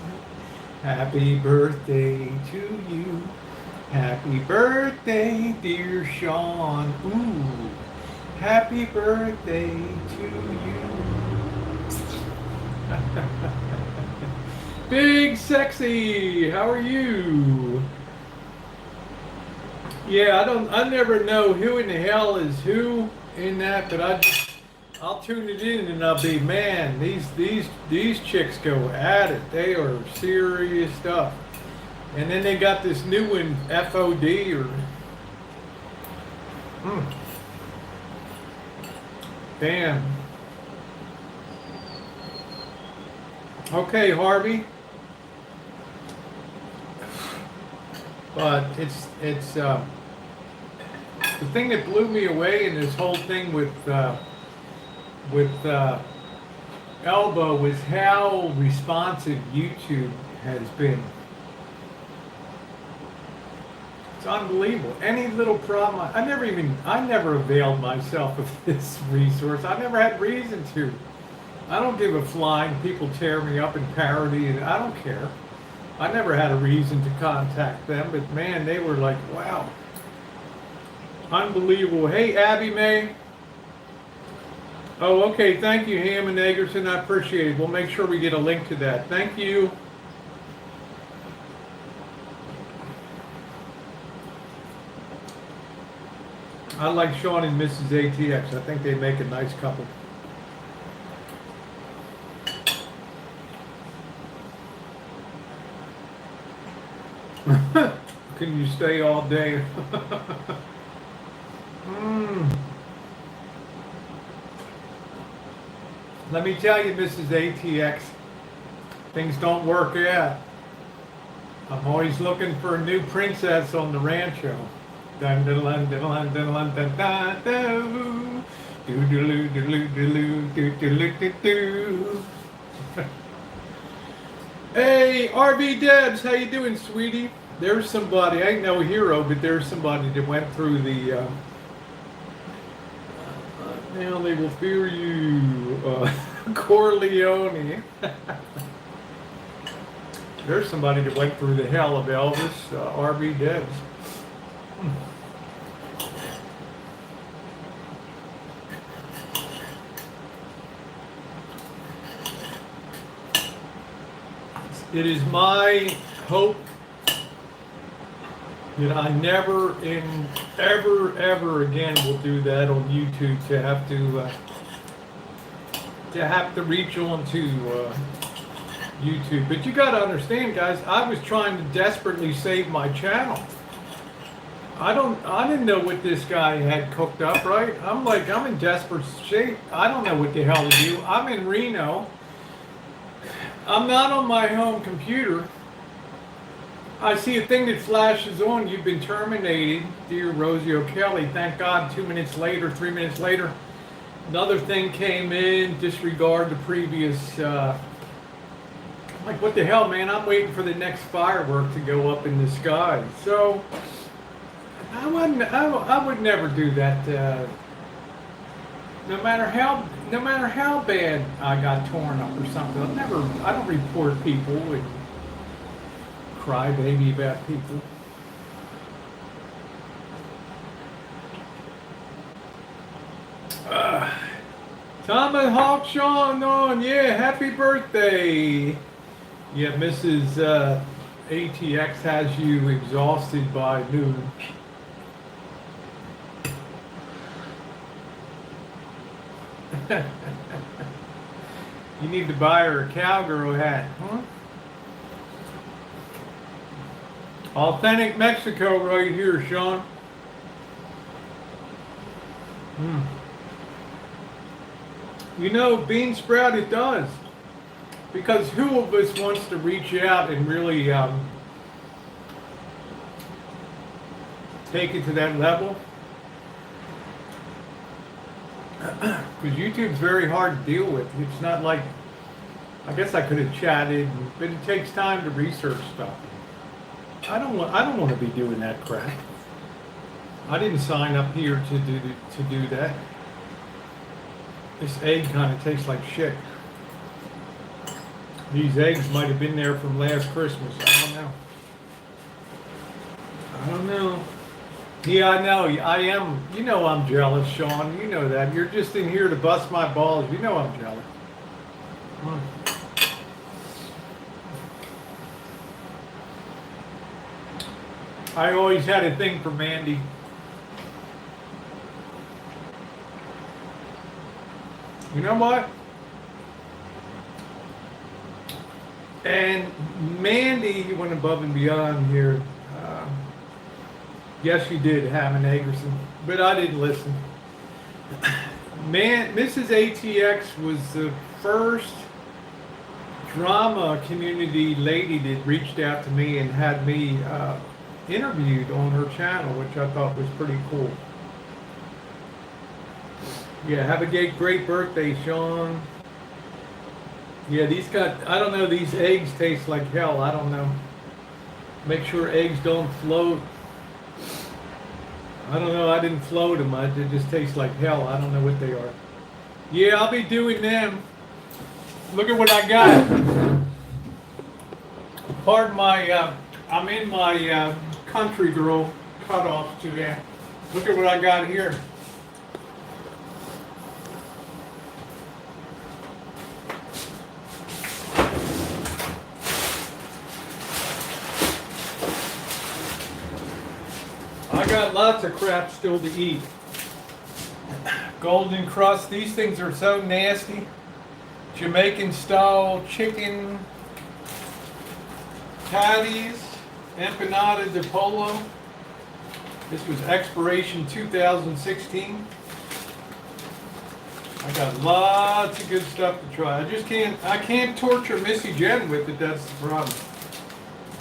Happy birthday to you. Happy birthday, dear Sean. Ooh, happy birthday to you. Big Sexy, how are you? Yeah, I never know who in the hell is who in that, but I'll tune it in and I'll be, man, these chicks go at it. They are serious stuff. And then they got this new one, FOD or damn. Okay, Harvey. But it's the thing that blew me away in this whole thing with Elbow was how responsive YouTube has been. It's unbelievable. Any little problem, I never availed myself of this resource. I never had reason to. I don't give a flying. People tear me up and parody, and I don't care. I never had a reason to contact them, but man, they were like, wow. Unbelievable. Hey, Abby May. Oh, okay. Thank you, Ham and Eggerson. I appreciate it. We'll make sure we get a link to that. Thank you. I like Sean and Mrs. ATX. I think they make a nice couple. Can you stay all day? Let me tell you, Mrs. ATX, things don't work out. I'm always looking for a new princess on the Rancho. Dun dun dun dun dun dun dun dun dun. Do do do do do do do do do. Hey, RV Debs, how you doing, sweetie? There's somebody, I ain't no hero, but there's somebody that went through the, now they will fear you, Corleone. There's somebody that went through the hell of Elvis, RV Debs. It is my hope that I never ever again will do that on YouTube to have to reach onto YouTube. But you got to understand, guys, I was trying to desperately save my channel. I didn't know what this guy had cooked up, right? I'm in desperate shape. I don't know what the hell to do. I'm in Reno. I'm not on my home computer. I see a thing that flashes on. You've been terminated, dear Rosie O'Kelly. Thank God 2 minutes later, 3 minutes later, another thing came in. Disregard the previous. I'm like, what the hell, man? I'm waiting for the next firework to go up in the sky. So I would never do that. No matter how bad I got torn up or something, I don't report people and cry baby about people. Tomahawk Sean on, yeah, happy birthday. Yeah, Mrs. ATX has you exhausted by noon. You need to buy her a cowgirl hat, huh? Authentic Mexico right here, Sean. You know, bean sprout, it does. Because who of us wants to reach out and really take it to that level? Because YouTube's very hard to deal with. It's not like, I guess I could have chatted, but it takes time to research stuff. I don't want to be doing that crap. I didn't sign up here to do that. This egg kind of tastes like shit. These eggs might have been there from last Christmas. I don't know. I don't know. Yeah, I know. I am. You know I'm jealous, Sean. You know that. You're just in here to bust my balls. You know I'm jealous. Come on. I always had a thing for Mandy. You know what? And Mandy went above and beyond here. Yes, you did, Hammond Agerson, but I didn't listen. Mrs. ATX was the first drama community lady that reached out to me and had me interviewed on her channel, which I thought was pretty cool. Yeah, have a great birthday, Sean. Yeah, I don't know, these eggs taste like hell. I don't know. Make sure eggs don't float. I don't know, I didn't float them. It just tastes like hell. I don't know what they are. Yeah, I'll be doing them. Look at what I got. Pardon my, I'm in my country girl cutoff today. Look at what I got here. I got lots of crap still to eat. Golden crust, these things are so nasty. Jamaican style chicken patties, empanada de polo. This was expiration 2016. I got lots of good stuff to try. I can't torture Missy Jen with it, that's the problem.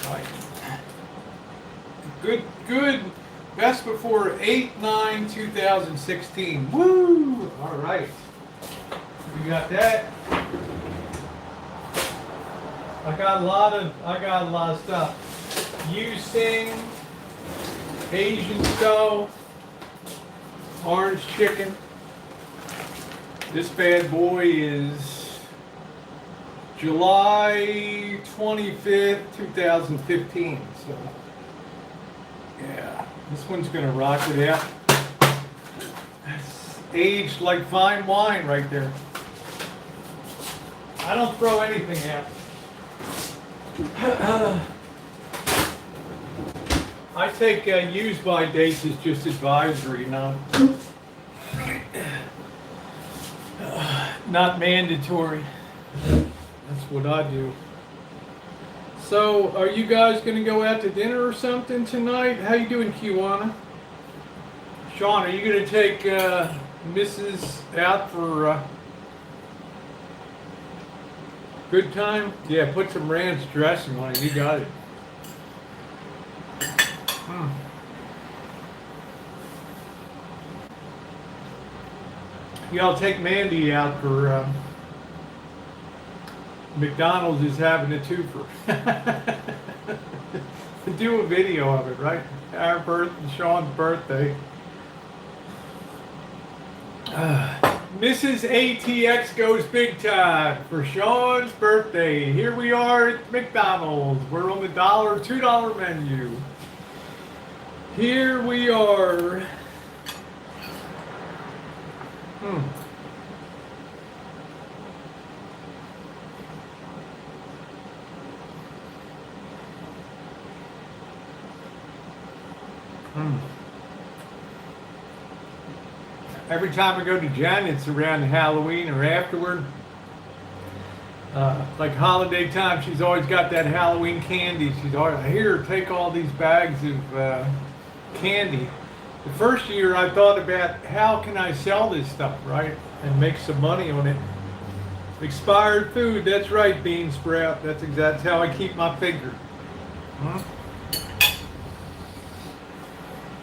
Right. Good. Best before 8/9/2016. Woo! All right. We got that. I got a lot of stuff. Sing, Asian stove, orange chicken. This bad boy is July 25th, 2015. So, yeah. This one's gonna rock it out. It's aged like fine wine right there. I don't throw anything out. I take use by dates as just advisory, not mandatory. That's what I do. So, are you guys going to go out to dinner or something tonight? How you doing, Kiwana? Sean, are you going to take Mrs. out for good time? Yeah, put some ranch dressing on it. You got it. Yeah, I'll take Mandy out for McDonald's is having a twofer. Do a video of it, right? Our birthday, Sean's birthday. Mrs. ATX goes big time for Sean's birthday. Here we are at McDonald's. We're on the $2 menu. Here we are. Mm. Every time I go to Janet's around Halloween or afterward, like holiday time, she's always got that Halloween candy. She's always, here, take all these bags of candy. The first year I thought about how can I sell this stuff, right? And make some money on it. Expired food, that's right, Bean Sprout. That's how I keep my figure. Mm.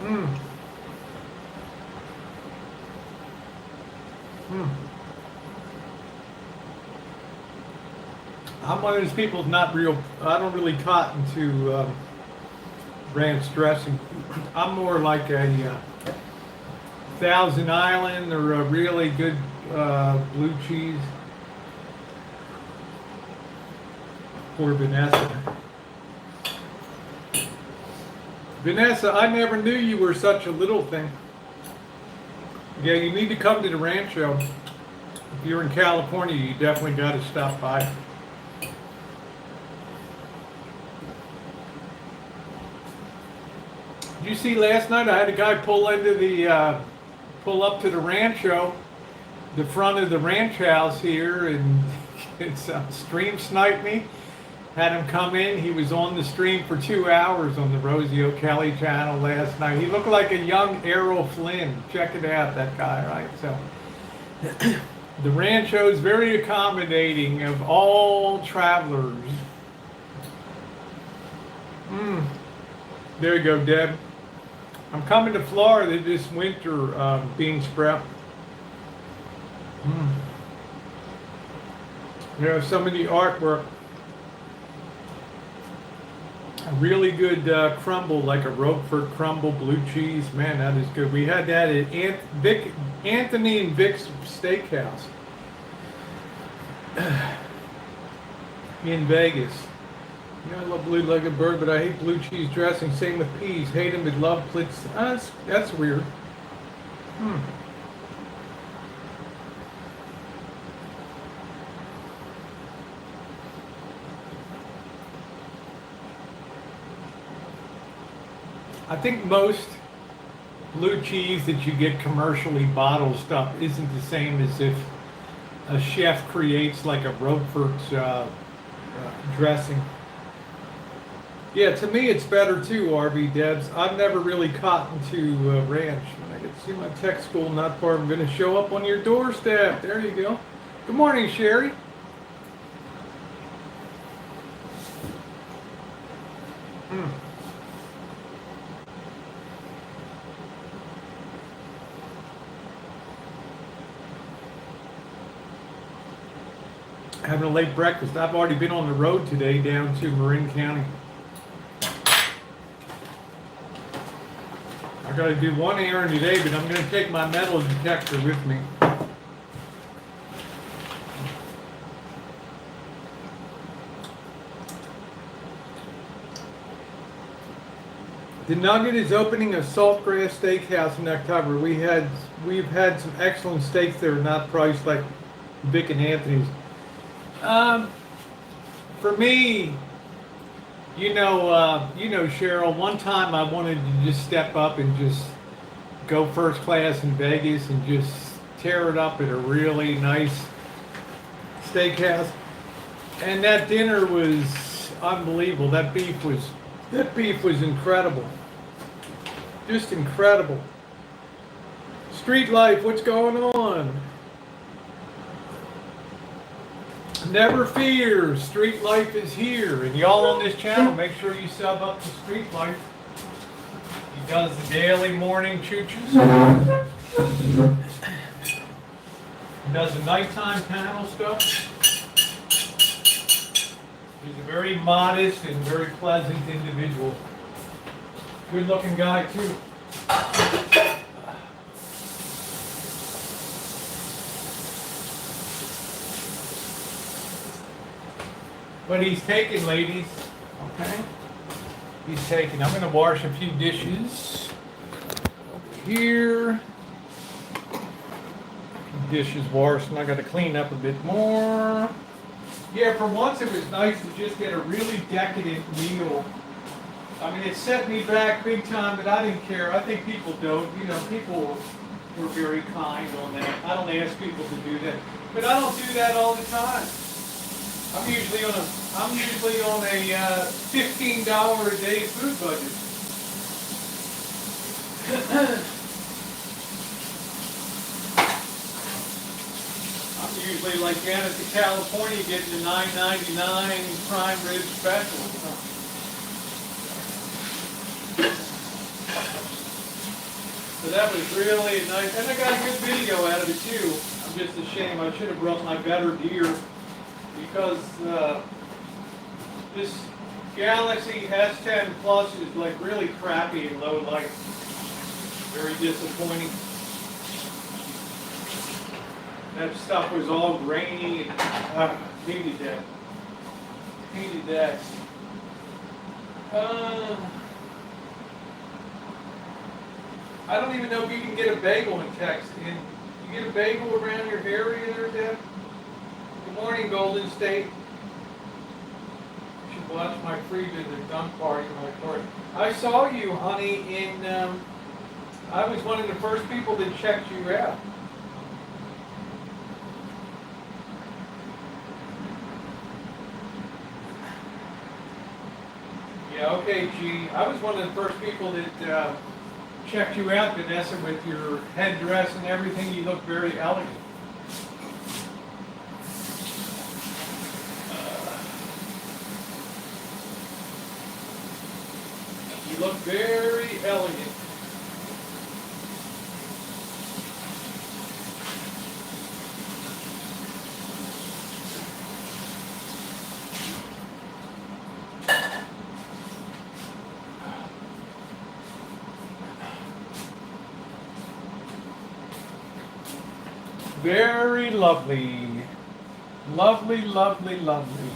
Mm. Mm. I'm one of those people not real, I don't really cotton to ranch dressing. I'm more like a Thousand Island or a really good blue cheese. Poor Vanessa. Vanessa, I never knew you were such a little thing. Yeah, you need to come to the Rancho. If you're in California, you definitely got to stop by. Did you see last night? I had a guy pull up to the Rancho, the front of the ranch house here, and it's stream sniped me. Had him come in. He was on the stream for 2 hours on the Rosie O'Kelly channel last night. He looked like a young Errol Flynn. Check it out, that guy, right? So the Rancho is very accommodating of all travelers. There you go, Deb. I'm coming to Florida this winter, Bean Sprout. You know, some of the artwork. A really good crumble, like a Roquefort crumble blue cheese. Man, that is good. We had that at Anthony and Vic's Steakhouse in Vegas. You know, I love blue-legged bird, but I hate blue cheese dressing. Same with peas. Hate them, but love plits. That's weird. I think most blue cheese that you get commercially bottled stuff isn't the same as if a chef creates like a Roquefort dressing. Yeah, to me it's better too, RV Debs. I've never really cottoned to ranch. When I get to see my tech school not far, I'm going to show up on your doorstep. There you go. Good morning, Sherry. Having a late breakfast. I've already been on the road today down to Marin County. I got to do one errand today, but I'm going to take my metal detector with me. The Nugget is opening a Saltgrass Steakhouse in October. We've had some excellent steaks there, not priced like Vic and Anthony's. For me, you know, Cheryl, one time I wanted to just step up and just go first class in Vegas and just tear it up at a really nice steakhouse. And that dinner was unbelievable. That beef was incredible. Just incredible. Street life, what's going on? Never fear, Street Life is here. And y'all on this channel, make sure you sub up to Street Life. He does the daily morning choo-choos. He does the nighttime panel stuff. He's a very modest and very pleasant individual. Good looking guy too. But he's taking, ladies, okay? He's taking. I'm going to wash a few dishes over here. Dishes washed, and I got to clean up a bit more. Yeah, for once it was nice to just get a really decadent meal I mean, it set me back big time, but I didn't care. I think people don't. You know, people were very kind on that. I don't ask people to do that, but I don't do that all the time. I'm usually on a $15 a day food budget. I'm usually like down at the California getting the $9.99 prime rib special. So that was really nice, and I got a good video out of it too. I'm just ashamed. I should have brought my better gear because this Galaxy S10 Plus is like really crappy in low light. Very disappointing. That stuff was all grainy and hated that. Hated that. I don't even know if you can get a bagel in Texas. You get a bagel around your area there, Deb? Good morning, Golden State. You should watch my free visit dunk party. I saw you, honey, in, I was one of the first people that checked you out. Yeah, okay, G. I was one of the first people that checked you out, Vanessa, with your headdress and everything. You look very elegant. You look very elegant. Very lovely. Lovely, lovely, lovely.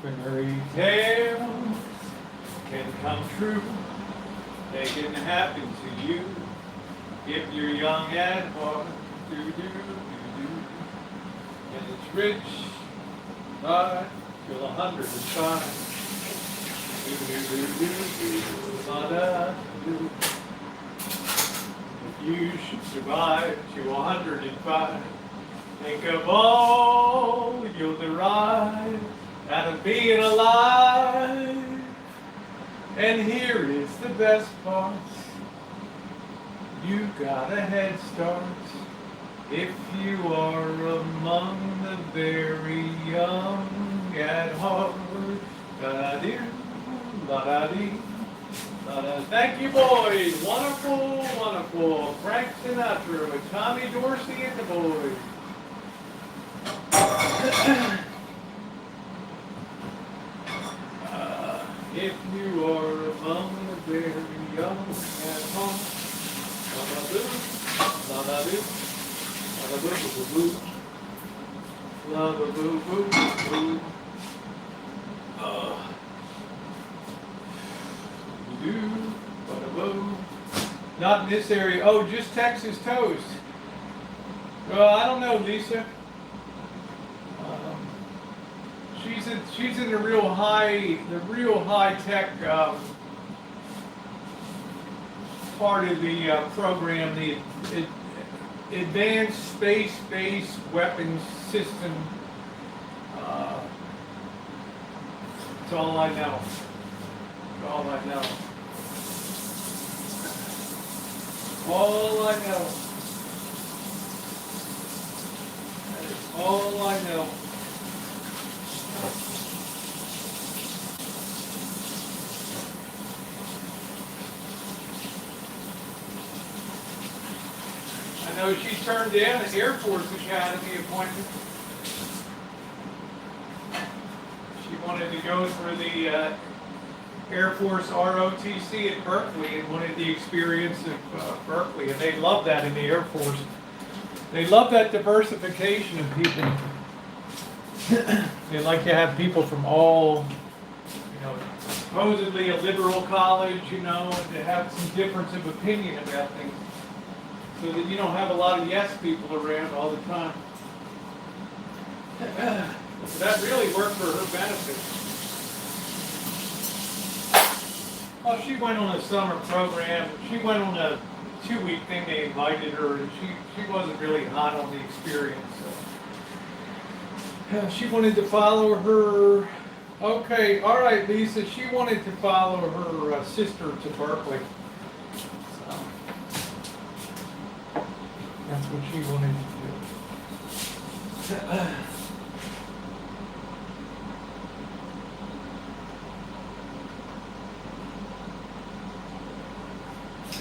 Fairy tales can come true. They can happen to you if you're young at heart. And it's rich, but till 105. You should survive to 105. Think of all you'll derive out of being alive. And here is the best part. You got a head start if you are among the very young at heart. Da-da-dee, da-da-dee. Thank you, boys. Wonderful, wonderful. Frank Sinatra with Tommy Dorsey and the boys. If you are among the very young at home, la-da-boo, la-da-boo, la-da-boo-boo-boo, la-da-boo-boo-boo. Not in this area. Oh, just Texas toast. Well, I don't know, Lisa. She's in the real high tech part of the program, the advanced space-based weapons system. That's all I know. That's all I know. All I know. That is all I know. I know she turned down an Air Force Academy appointment. She wanted to go for the Air Force ROTC at Berkeley and wanted the experience of Berkeley, and they love that in the Air Force. They love that diversification of people. They like to have people from all, supposedly a liberal college, and to have some difference of opinion about things, so that you don't have a lot of yes people around all the time. So that really worked for her benefit. Well, she went on a summer program. She went on a 2-week thing. They invited her, and she wasn't really hot on the experience. So. She wanted to follow her. Okay, all right, Lisa. She wanted to follow her sister to Berkeley. So that's what she wanted to do.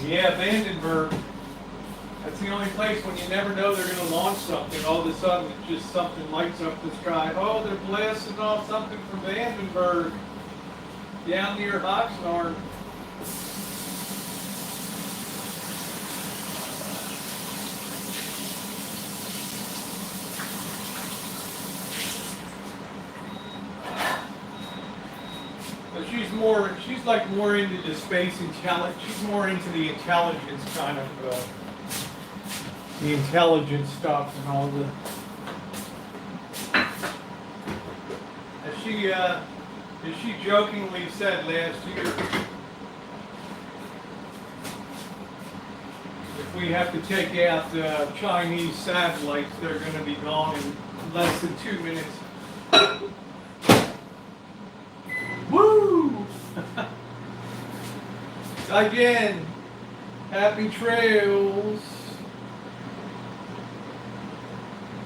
Yeah, Vandenberg. That's the only place when you never know they're going to launch something. All of a sudden, it just something lights up the sky. Oh, they're blasting off something from Vandenberg down near Oxnard. She's like more into the space intelligence. She's more into the intelligence kind of, the intelligence stuff and all the. As she jokingly said last year, if we have to take out Chinese satellites, they're going to be gone in less than 2 minutes. Woo! Again, happy trails.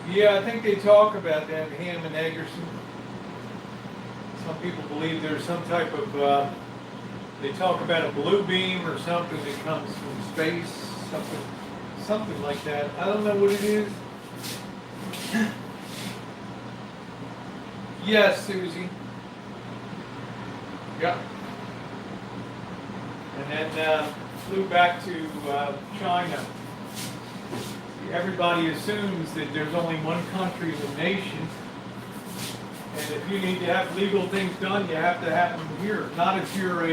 Yeah, I think they talk about that in Ham and Eggerson. Some people believe there's some type of, they talk about a blue beam or something that comes from space, something like that. I don't know what it is. Yes, Susie. Yep. And then flew back to China. Everybody assumes that there's only one country, the nation, and if you need to have legal things done, you have to have them here. Not if you're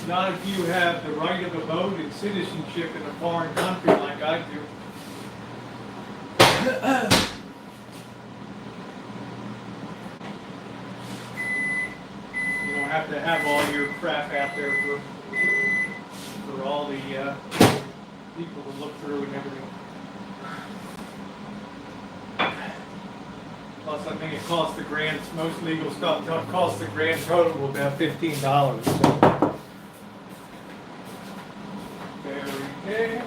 not if you have the right of abode and citizenship in a foreign country like I do. You don't have to have all your crap out there for all the people to look through and everything. Plus, I think it costs the grand, most legal stuff costs the grand total of about $15. So. Very good.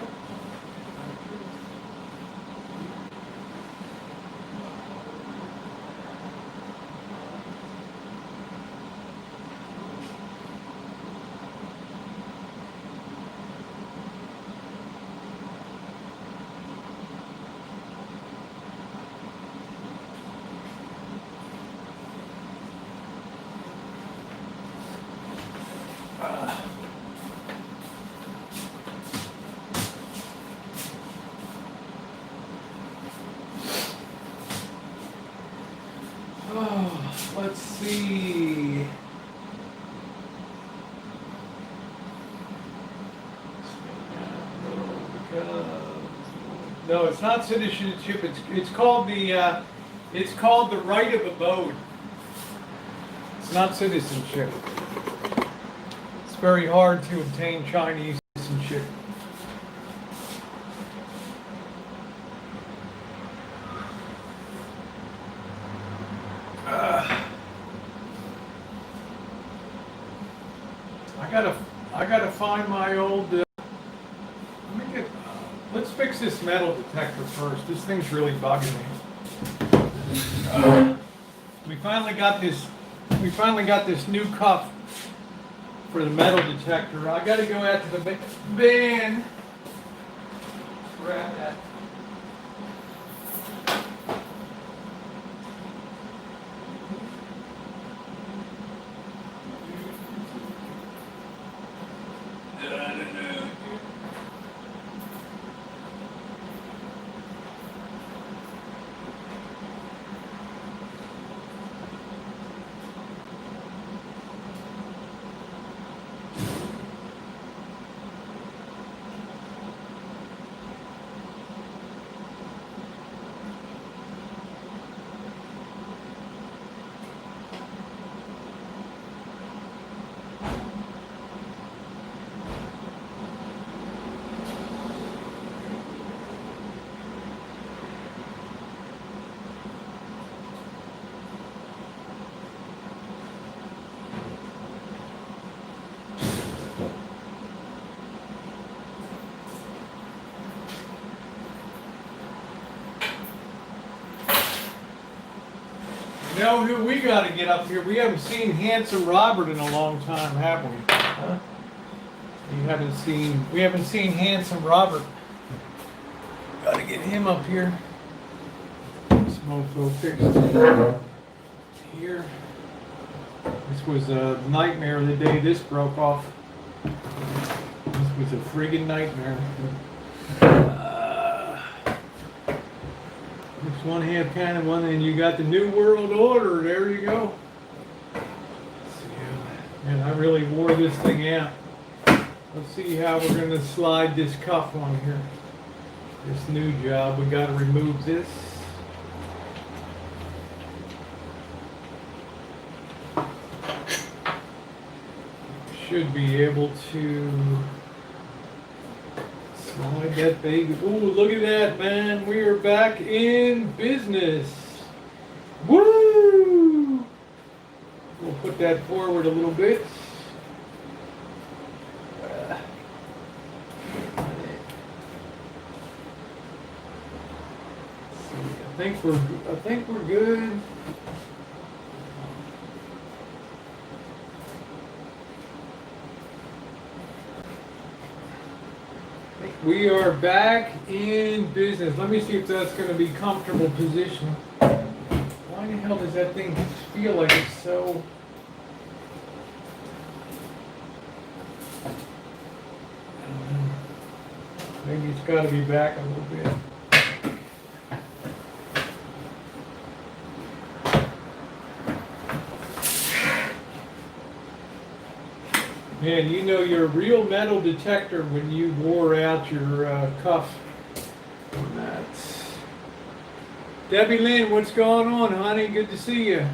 Let's see. No, it's not citizenship. It's called the right of abode. It's not citizenship. It's very hard to obtain Chinese citizenship. I gotta find my old. Let's fix this metal detector first. This thing's really bugging me. We finally got this. We finally got this new cuff for the metal detector. I gotta go out to the van. Grab that. know who we got to get up here? We haven't seen Handsome Robert in a long time, have we? Huh? We haven't seen Handsome Robert. Got to get him up here. This mofo fixed here. This was a nightmare the day this broke off. This was a friggin' nightmare. It's one half kind of one, and you got the New World Order. There you go. And I really wore this thing out. Let's see how we're going to slide this cuff on here. This new job, we got to remove this. Should be able to slide that baby. Ooh, look at that, man. We are back in business. Woo! We'll put that forward a little bit. I think we're good. We are back in business. Let me see if that's going to be comfortable position. Why the hell does that thing feel like it's so... Maybe it's got to be back a little bit. Man, you know you're a real metal detector when you wore out your cuff on that. Debbie Lynn, what's going on, honey? Good to see you.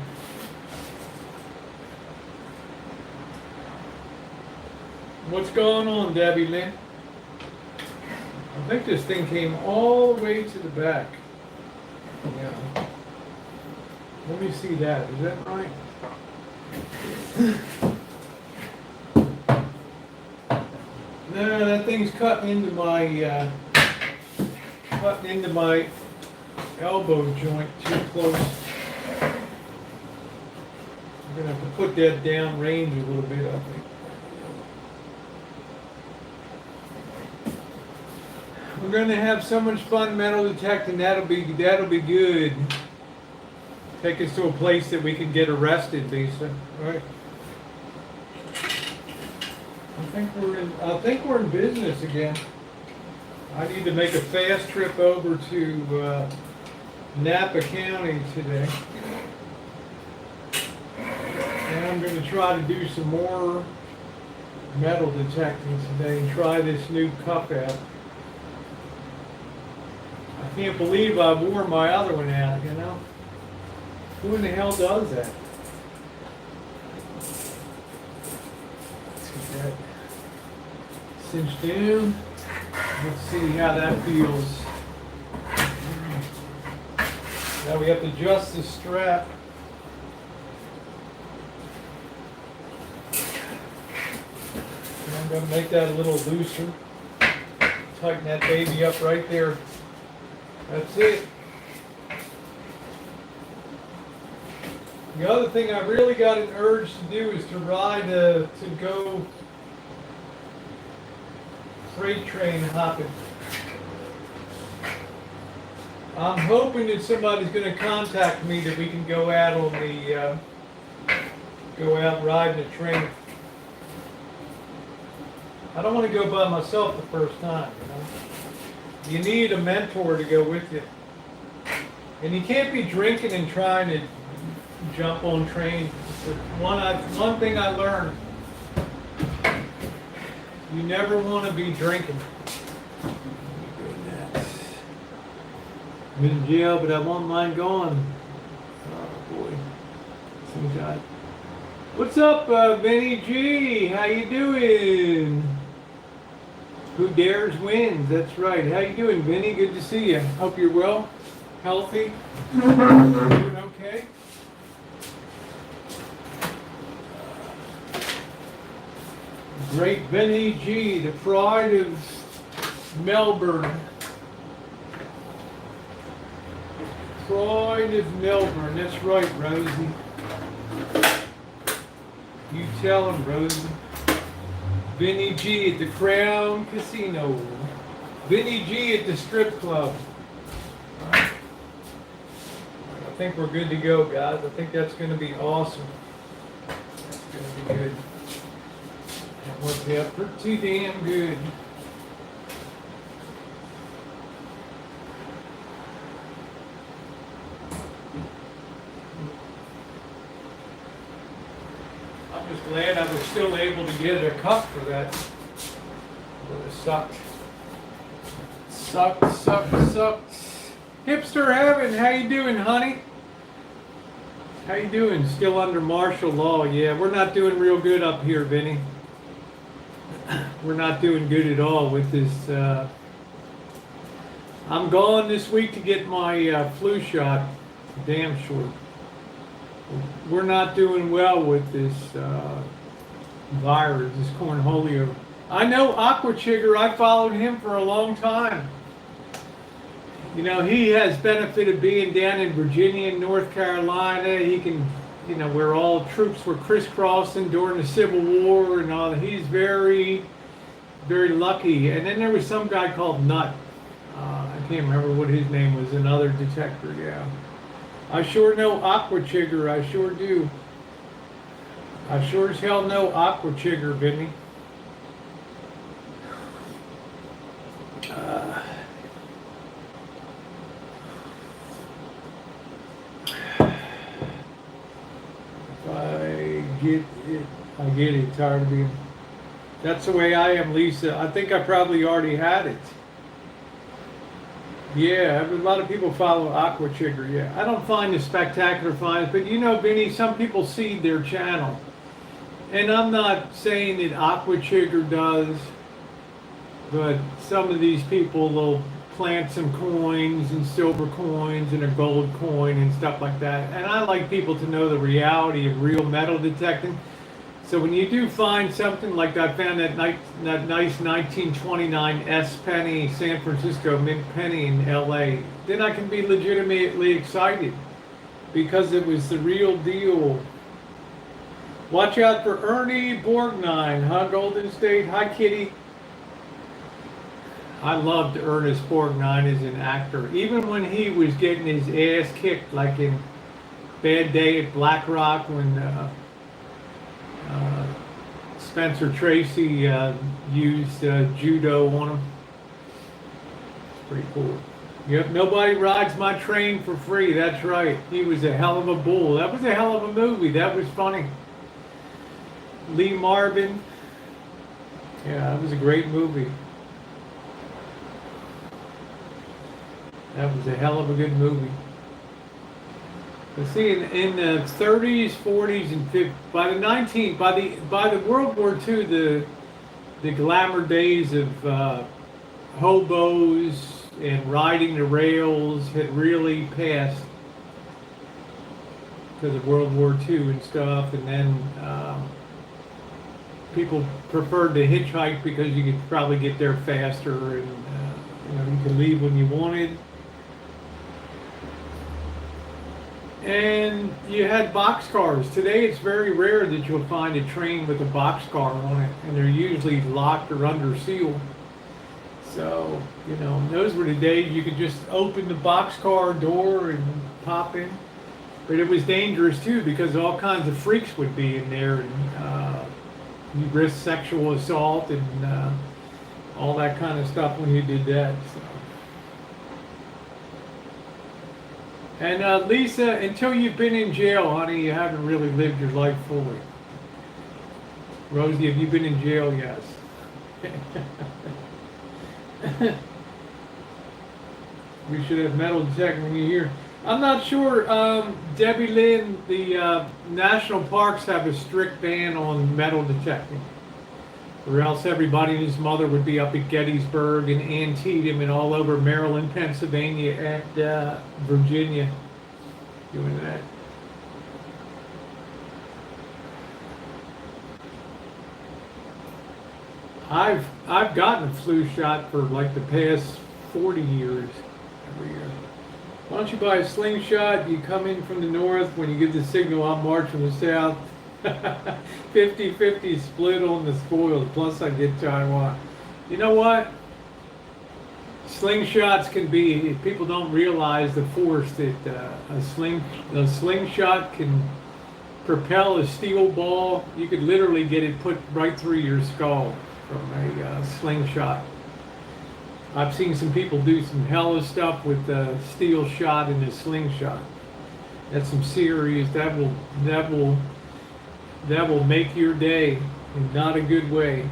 What's going on, Debbie Lynn? I think this thing came all the way to the back. Yeah. Let me see that. Is that right? No, that thing's cutting into my elbow joint too close. I'm gonna have to put that down range a little bit, I think. We're gonna have so much fun metal detecting. That'll be good. Take us to a place that we can get arrested, Lisa. All right. I think we're in business again. I need to make a fast trip over to Napa County today. And I'm going to try to do some more metal detecting today and try this new cuff out. I can't believe I wore my other one out, you know? Who in the hell does that? Let's get that cinched in. Let's see how that feels. Now we have to adjust the strap. And I'm going to make that a little looser. Tighten that baby up right there. That's it. The other thing I really got an urge to do is to ride to go freight train hopping. I'm hoping that somebody's going to contact me that we can go out on the go out riding a train. I don't want to go by myself the first time, you know. You need a mentor to go with you, and you can't be drinking and trying to jump on trains. One thing I learned. You never want to be drinking. I'm in jail, but I won't mind going. Oh boy. Some guy. What's up, Vinny G? How you doing? Who dares wins. That's right. How you doing, Vinny? Good to see you. Hope you're well, healthy. Doing okay? Great Vinny G, the pride of Melbourne. Pride of Melbourne. That's right, Rosie. You tell him, Rosie. Vinny G at the Crown Casino. Vinny G at the strip club. I think we're good to go, guys. I think that's going to be awesome. That's going to be good. That worked out pretty damn good. I'm just glad I was still able to get a cup for that. It would have sucked. Sucked. Hipster Heaven, how you doing, honey? How you doing? Still under martial law. Yeah, we're not doing real good up here, Vinny. We're not doing good at all with this. I'm gone this week to get my flu shot. Damn sure. We're not doing well with this virus, this cornholio. I know Aqua Chigger. I followed him for a long time. You know, he has benefited being down in Virginia and North Carolina. He can, you know, where all troops were crisscrossing during the Civil War and all. He's very, very lucky. And then there was some guy called Nut. I can't remember what his name was, another detector, yeah. I sure know Aqua Chigger, I sure do. I sure as hell know Aqua Chigger, Vinny. I get it, tired of being. That's the way I am, Lisa. I think I probably already had it. Yeah, a lot of people follow Aqua Chigger, yeah. I don't find the spectacular finds, but you know, Vinny, some people seed their channel. And I'm not saying that Aqua Chigger does, but some of these people will plant some coins and silver coins and a gold coin and stuff like that. And I like people to know the reality of real metal detecting. So when you do find something like I found that nice 1929 S penny, San Francisco mint penny in LA, then I can be legitimately excited because it was the real deal. Watch out for Ernie Borgnine, huh, Golden State? Hi, Kitty. I loved Ernest Borgnine as an actor. Even when he was getting his ass kicked, like in Bad Day at Black Rock, when Spencer Tracy used judo on him. It's pretty cool. Yep, nobody rides my train for free. That's right. He was a hell of a bull. That was a hell of a movie. That was funny. Lee Marvin. Yeah, that was a great movie. That was a hell of a good movie. But see, in the 30s, 40s, and 50s, by the World War II, the glamour days of hobos and riding the rails had really passed because of World War II and stuff. And then people preferred to hitchhike because you could probably get there faster, and you know, you could leave when you wanted. And you had boxcars. Today it's very rare that you'll find a train with a boxcar on it, and they're usually locked or under seal. So, you know, those were the days you could just open the boxcar door and pop in. But it was dangerous too, because all kinds of freaks would be in there, and you risk sexual assault and all that kind of stuff when you did that. So. And Lisa, until you've been in jail, honey, you haven't really lived your life fully. Rosie, have you been in jail? Yes. We should have metal detecting when you're here. I'm not sure, Debbie Lynn, the national parks have a strict ban on metal detecting. Or else everybody and his mother would be up at Gettysburg and Antietam and all over Maryland, Pennsylvania, and Virginia doing that. I've gotten a flu shot for like the past 40 years every year. Why don't you buy a slingshot? You come in from the north. When you give the signal, I'll march from the south. 50-50 split on the spoils. Plus, I get Taiwan. You know what? Slingshots can be. People don't realize the force that a slingshot can propel a steel ball. You could literally get it put right through your skull from a slingshot. I've seen some people do some hella stuff with a steel shot and a slingshot. That's some serious. That will make your day in not a good way.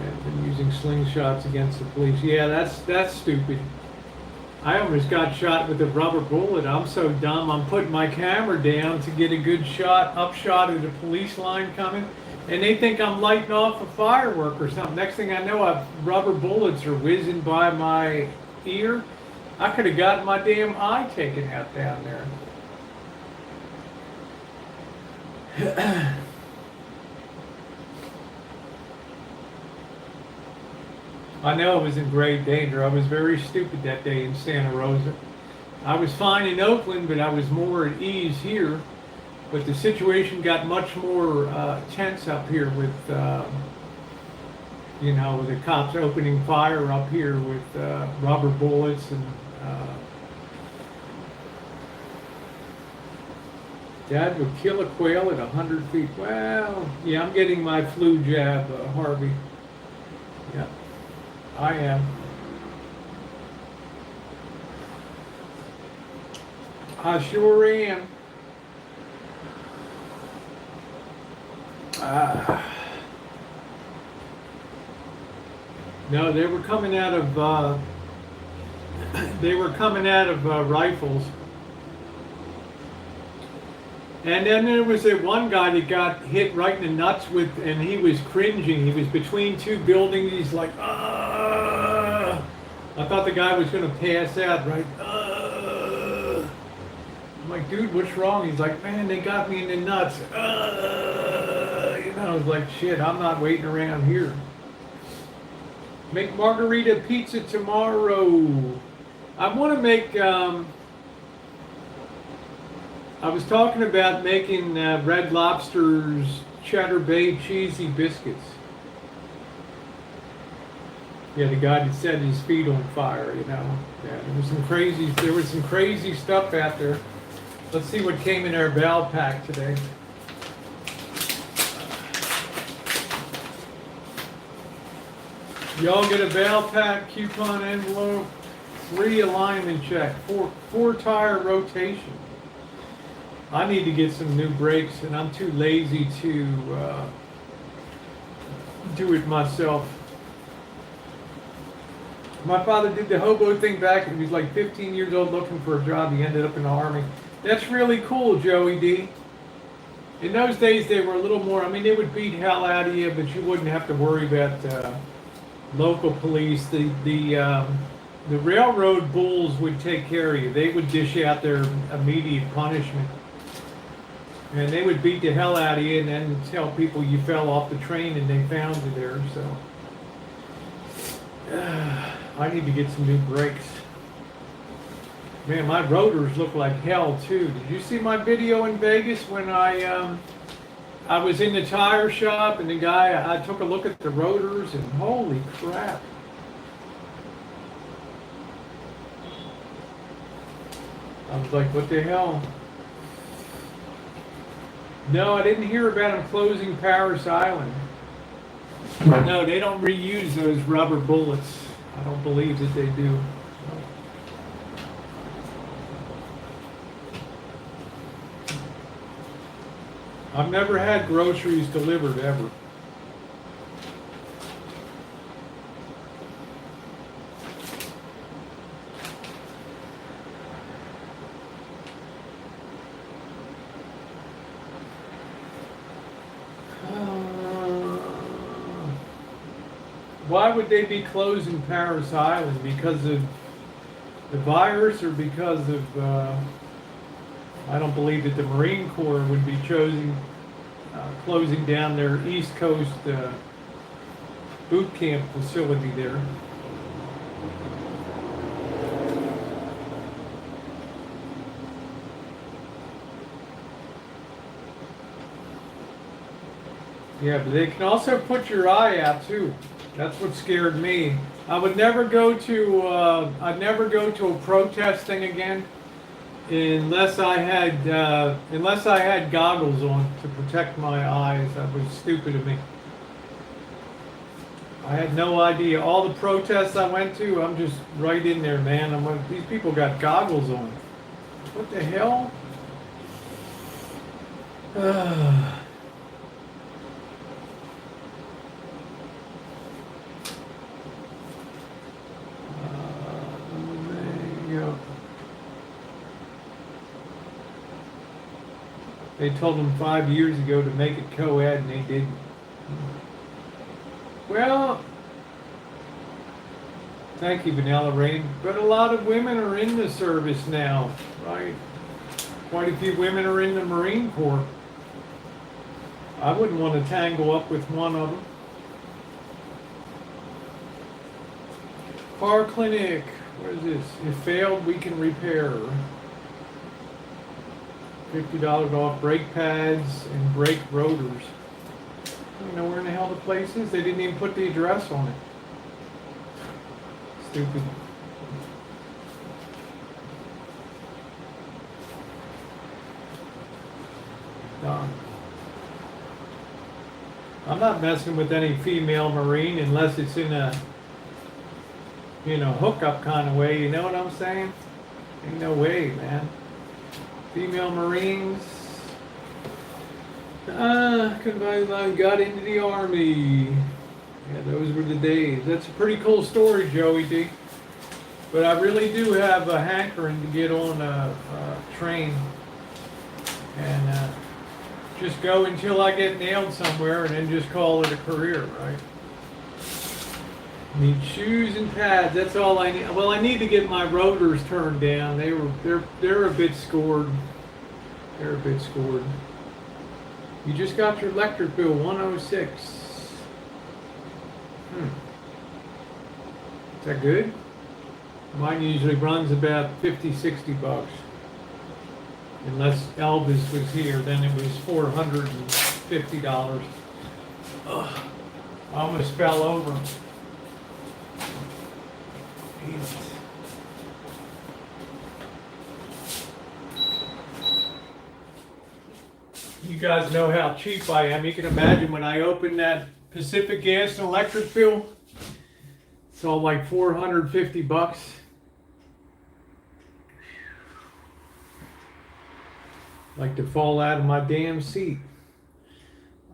I've been using slingshots against the police. Yeah, that's stupid. I almost got shot with a rubber bullet. I'm so dumb. I'm putting my camera down to get a good upshot of the police line coming, and they think I'm lighting off a firework or something. Next thing I know, rubber bullets are whizzing by my ear. I could have gotten my damn eye taken out down there. I know I was in grave danger. I was very stupid that day in Santa Rosa. I was fine in Oakland, but I was more at ease here. But the situation got much more tense up here with, the cops opening fire up here with rubber bullets and. Dad would kill a quail at 100 feet. Well, yeah, I'm getting my flu jab, Harvey. Yeah, I am. I sure am. No, they were coming out of rifles. And then there was that one guy that got hit right in the nuts with, and he was cringing. He was between two buildings. He's like, ah. I thought the guy was going to pass out, right? I'm like, dude, what's wrong? He's like, man, they got me in the nuts. I was like, shit, I'm not waiting around here. Make margarita pizza tomorrow. I want to make... I was talking about making Red Lobster's Cheddar Bay cheesy biscuits. Yeah, the guy that set his feet on fire, Yeah, there was some crazy stuff out there. Let's see what came in our Val pack today. Y'all get a Val pack coupon envelope, free alignment check, four tire rotation. I need to get some new brakes, and I'm too lazy to do it myself. My father did the hobo thing back when he was like 15 years old looking for a job. He ended up in the Army. That's really cool, Joey D. In those days, they were a little more, they would beat hell out of you, but you wouldn't have to worry about local police. The railroad bulls would take care of you. They would dish out their immediate punishment. And they would beat the hell out of you and then tell people you fell off the train and they found you there. So I need to get some new brakes. Man, my rotors look like hell too. Did you see my video in Vegas when I was in the tire shop and I took a look at the rotors and holy crap. I was like, what the hell? No, I didn't hear about them closing Paris Island. No, they don't reuse those rubber bullets. I don't believe that they do. I've never had groceries delivered ever. Why would they be closing Paris Island? Because of the virus or because of, I don't believe that the Marine Corps would be closing down their East Coast boot camp facility there. Yeah, but they can also put your eye out too. That's what scared me. I would never go to. I'd never go to a protest thing again unless I had goggles on to protect my eyes. That was stupid of me. I had no idea. All the protests I went to, I'm just right in there, man. I'm like, these people got goggles on. What the hell? There you go. They told them 5 years ago to make it co-ed, and they didn't. Well, thank you, Vanilla Rain. But a lot of women are in the service now, right? Quite a few women are in the Marine Corps. I wouldn't want to tangle up with one of them. Car clinic. What is this? If failed, we can repair. $50 off brake pads and brake rotors. I don't know where in the hell the place is. They didn't even put the address on it. Stupid. Done. I'm not messing with any female Marine unless it's in a, hookup kind of way. You know what I'm saying? Ain't no way, man. Female Marines. Got into the Army. Yeah, those were the days. That's a pretty cool story, Joey D. But I really do have a hankering to get on a train and just go until I get nailed somewhere and then just call it a career, right? Need shoes and pads. That's all I need. Well, I need to get my rotors turned down. They're a bit scored. They're a bit scored. You just got your electric bill, 106. Is that good? Mine usually runs about 50, 60 bucks. Unless Elvis was here, then it was $450. Ugh, I almost fell over. You guys know how cheap I am. You can imagine when I opened that Pacific Gas and Electric bill, it's all like 450 bucks. Like to fall out of my damn seat.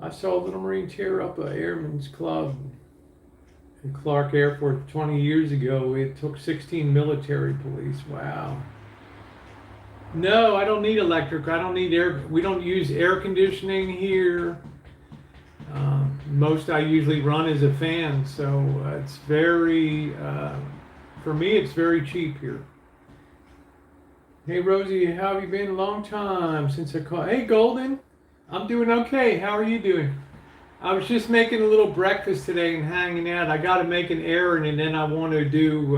I saw Little Marine tear up an airman's club in Clark Airport 20 years ago. It took 16 military police. Wow. No, I don't need electric. I don't need air. We don't use air conditioning here. Most I usually run is a fan, so it's very, for me, it's very cheap here. Hey Rosie, how have you been? A long time since I called. Hey Golden, I'm doing okay. How are you doing? I was just making a little breakfast today and hanging out. I got to make an errand, and then I want to do.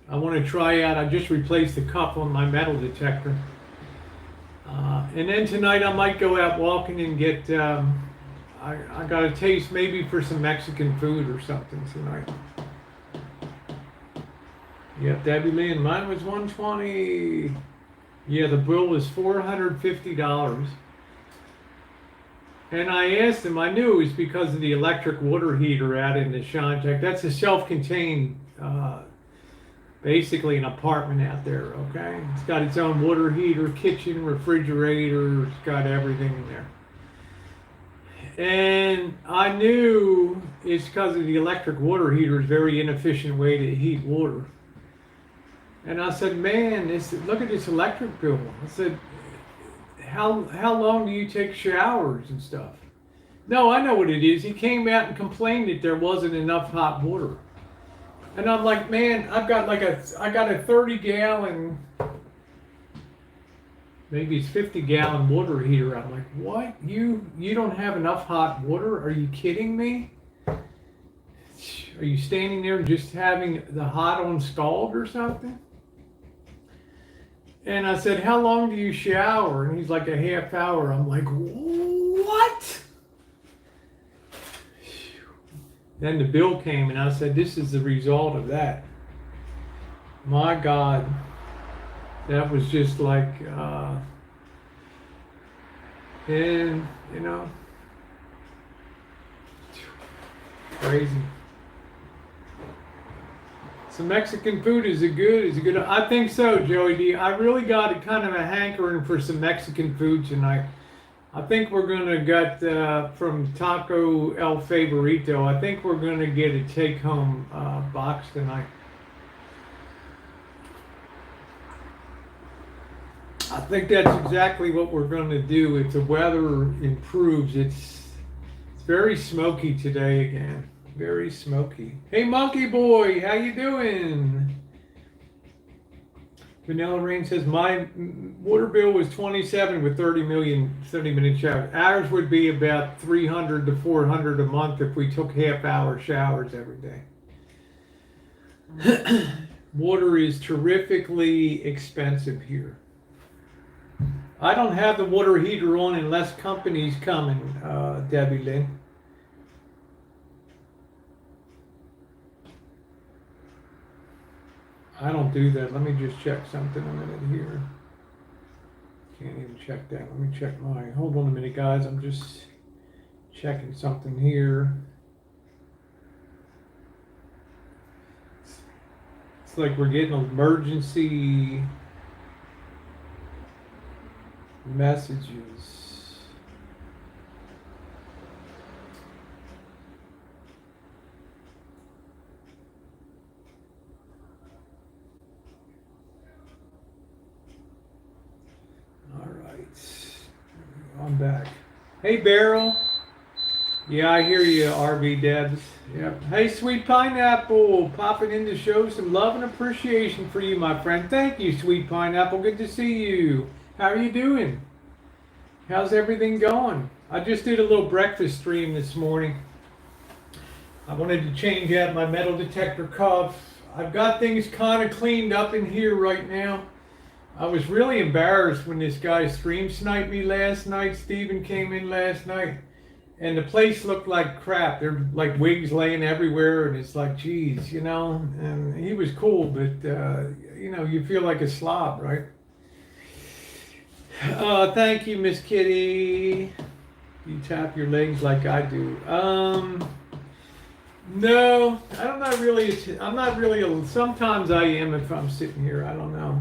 I want to try out. I just replaced the cup on my metal detector, and then tonight I might go out walking and get. I got a taste maybe for some Mexican food or something tonight. Yep, Debbie Lynn, mine was $120. Yeah, the bill was $450. And I asked him, I knew it was because of the electric water heater out in the Shantech. That's a self-contained, basically an apartment out there, okay? It's got its own water heater, kitchen, refrigerator, it's got everything in there. And I knew it's because of the electric water heater is a very inefficient way to heat water. And I said, man, look at this electric bill. I said, how long do you take showers and stuff? No, I know what it is. He came out and complained that there wasn't enough hot water. And I'm like, man, I got a 30-gallon, maybe it's 50-gallon water heater. I'm like, what? You don't have enough hot water? Are you kidding me? Are you standing there just having the hot on scald or something? And I said, how long do you shower? And he's like, a half hour. I'm like, what? Then the bill came, and I said, this is the result of that. My God, that was just like, and you know, crazy. Some Mexican food, is it good? Is it good? I think so, Joey D. I really got kind of a hankering for some Mexican food tonight. I think we're gonna get from Taco El Favorito. I think we're gonna get a take-home box tonight. I think that's exactly what we're gonna do if the weather improves. It's very smoky today again. Very smoky. Hey, Monkey Boy, how you doing? Vanilla Rain says, my water bill was 27 with 30-minute showers. Ours would be about 300 to 400 a month if we took half-hour showers every day. Water is terrifically expensive here. I don't have the water heater on unless company's coming, Debbie Lynn. I don't do that. Let me just check something a minute here. Can't even check that. Let me check mine. Hold on a minute, guys. I'm just checking something here. It's like we're getting emergency messages. I'm back. Hey, Beryl. Yeah, I hear you, RV Debs. Yep. Hey, Sweet Pineapple, popping in to show some love and appreciation for you, my friend. Thank you, Sweet Pineapple. Good to see you. How are you doing? How's everything going? I just did a little breakfast stream this morning. I wanted to change out my metal detector cuff. I've got things kind of cleaned up in here right now. I was really embarrassed when this guy stream sniped me last night. Steven came in last night, and the place looked like crap. There were like wigs laying everywhere, and it's like, geez, you know. And he was cool, but you know, you feel like a slob, right? Thank you, Miss Kitty. You tap your legs like I do. No, I'm not really. Sometimes I am if I'm sitting here. I don't know.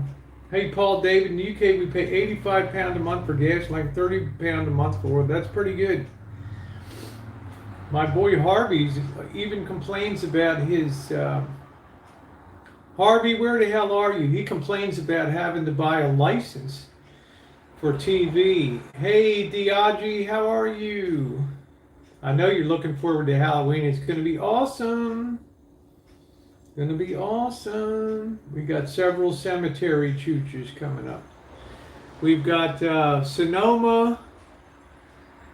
Hey, Paul David, in the UK, we pay £85 a month for gas, like £30 a month for it. That's pretty good. My boy Harvey even complains about his... Harvey, where the hell are you? He complains about having to buy a license for TV. Hey, Diagi, how are you? I know you're looking forward to Halloween. It's going to be awesome. Gonna be awesome. We got several cemetery chooches coming up. We've got Sonoma.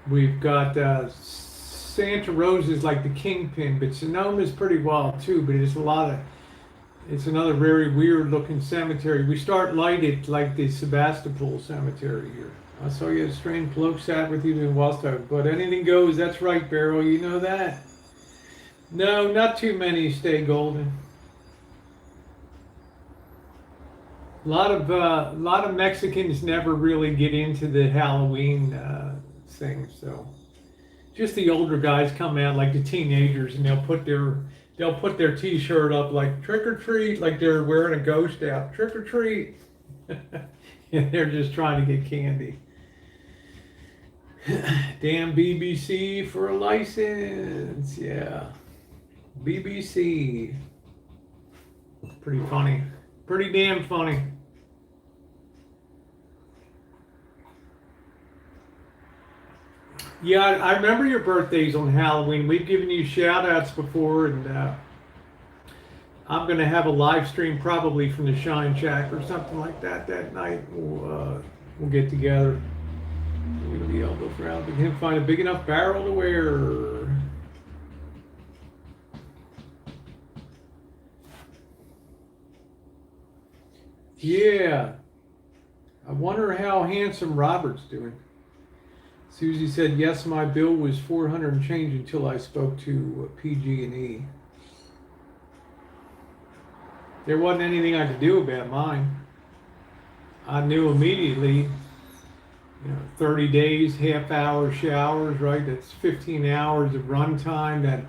We've got Santa Rosa's like the kingpin, but Sonoma's pretty wild too. But it's another very weird looking cemetery. We start lighted like the Sebastopol cemetery here. I saw you had a strange bloke sat with you in Wallstow, but anything goes. That's right, Beryl. You know that. No, not too many stay golden. A lot of Mexicans never really get into the Halloween thing, so just the older guys come out like the teenagers, and they'll put their T-shirt up like trick or treat, like they're wearing a ghost out, trick or treat, and they're just trying to get candy. Damn BBC for a license, yeah, BBC, pretty funny. Pretty damn funny. Yeah, I remember your birthdays on Halloween. We've given you shout outs before, and I'm going to have a live stream probably from the Shine Shack or something like that night. We'll get together. We'll be able to look around. We can find a big enough barrel to wear. Yeah. I wonder how Handsome Robert's doing. Susie said, yes, my bill was 400 and change until I spoke to PG&E. There wasn't anything I could do about mine. I knew immediately, 30 days, half-hour showers, right? That's 15 hours of runtime. That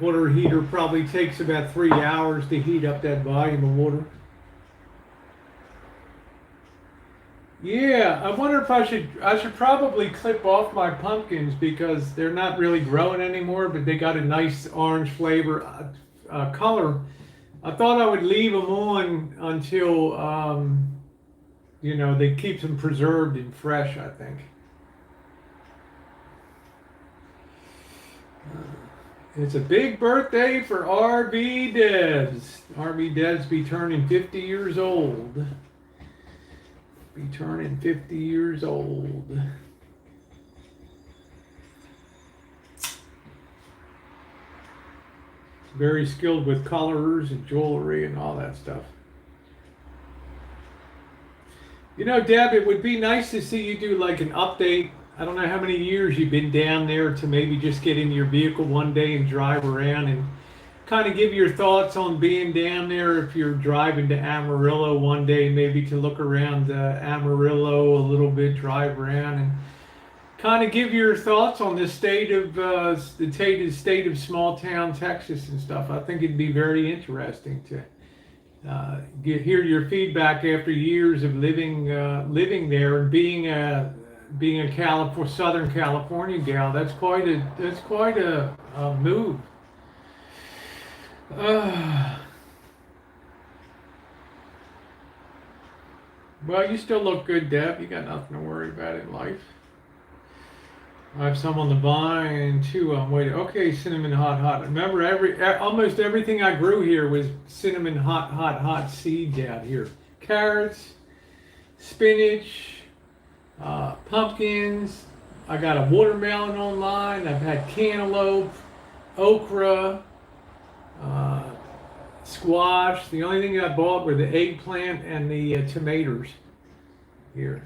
water heater probably takes about 3 hours to heat up that volume of water. Yeah, I wonder if I should probably clip off my pumpkins because they're not really growing anymore, but they got a nice orange flavor, color. I thought I would leave them on until, they keep them preserved and fresh, I think. It's a big birthday for RB Debs. RB Debs be turning 50 years old. Be turning 50 years old. Very skilled with colors and jewelry and all that stuff. Deb, it would be nice to see you do like an update. I don't know how many years you've been down there to maybe just get in your vehicle one day and drive around and kind of give your thoughts on being down there. If you're driving to Amarillo one day, maybe to look around Amarillo a little bit, drive around and kind of give your thoughts on the state of small town Texas and stuff. I think it'd be very interesting to hear your feedback after years of living there and being a Southern California gal. That's quite a move. Well, you still look good, Deb. You got nothing to worry about in life. I have some on the vine too. I'm waiting. Okay, cinnamon hot. Remember, almost everything I grew here was cinnamon hot seeds out here. Carrots, spinach, pumpkins. I got a watermelon online. I've had cantaloupe, okra, squash. The only thing I bought were the eggplant and the tomatoes here.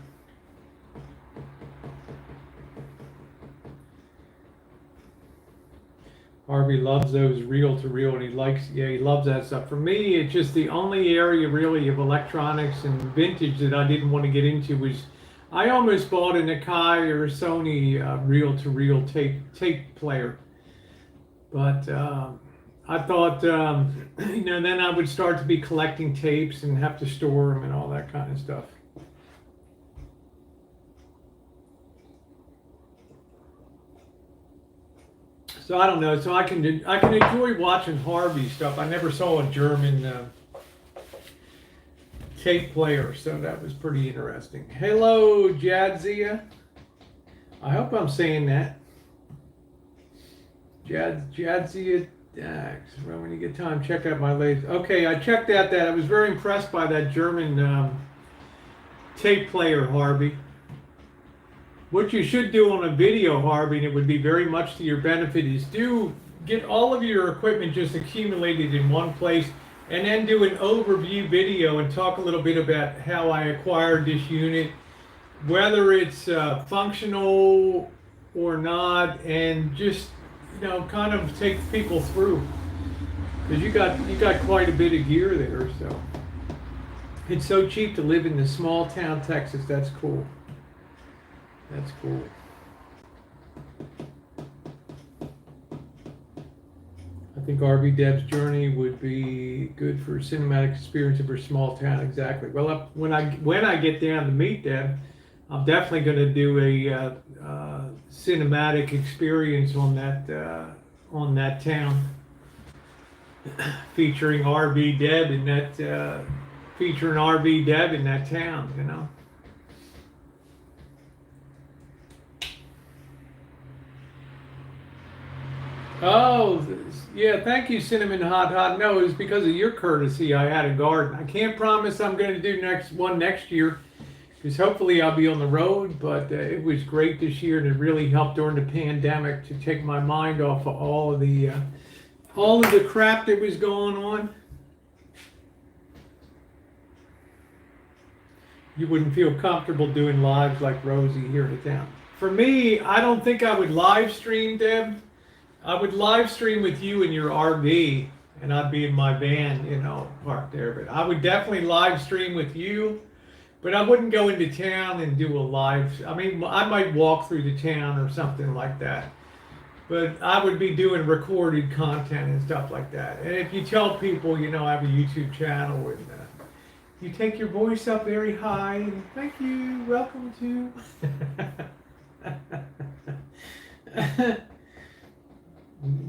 Harvey loves those reel to reel, and he loves that stuff. For me, it's just the only area really of electronics and vintage that I didn't want to get into was I almost bought an Akai or a Sony reel to reel tape player, but I thought then I would start to be collecting tapes and have to store them and all that kind of stuff. So I don't know. So I can enjoy watching Harvey stuff. I never saw a German tape player, so that was pretty interesting. Hello, Jadzia. I hope I'm saying that. Jadzia. Well, when you get time, check out my latest. Okay, I checked out that. I was very impressed by that German tape player, Harvey. What you should do on a video, Harvey, and it would be very much to your benefit, is get all of your equipment just accumulated in one place and then do an overview video and talk a little bit about how I acquired this unit, whether it's functional or not, and just kind of take people through, because you got quite a bit of gear there. So it's so cheap to live in the small town Texas. That's cool. That's cool. I think RB Deb's journey would be good for cinematic experience of her small town. Exactly. Well, when I get down to meet Deb, I'm definitely going to do a cinematic experience on that town, featuring RB Deb in that town. Oh, yeah, thank you, Cinnamon Hot. No, it was because of your courtesy I had a garden. I can't promise I'm going to do next year, because hopefully I'll be on the road, but it was great this year, and it really helped during the pandemic to take my mind off of all of the crap that was going on. You wouldn't feel comfortable doing lives like Rosie here in town. For me, I don't think I would live stream, Deb. I would live stream with you in your RV, and I'd be in my van, parked there. But I would definitely live stream with you. But I wouldn't go into town and do a live. I mean, I might walk through the town or something like that. But I would be doing recorded content and stuff like that. And if you tell people, I have a YouTube channel, and you take your voice up very high, and thank you, welcome to.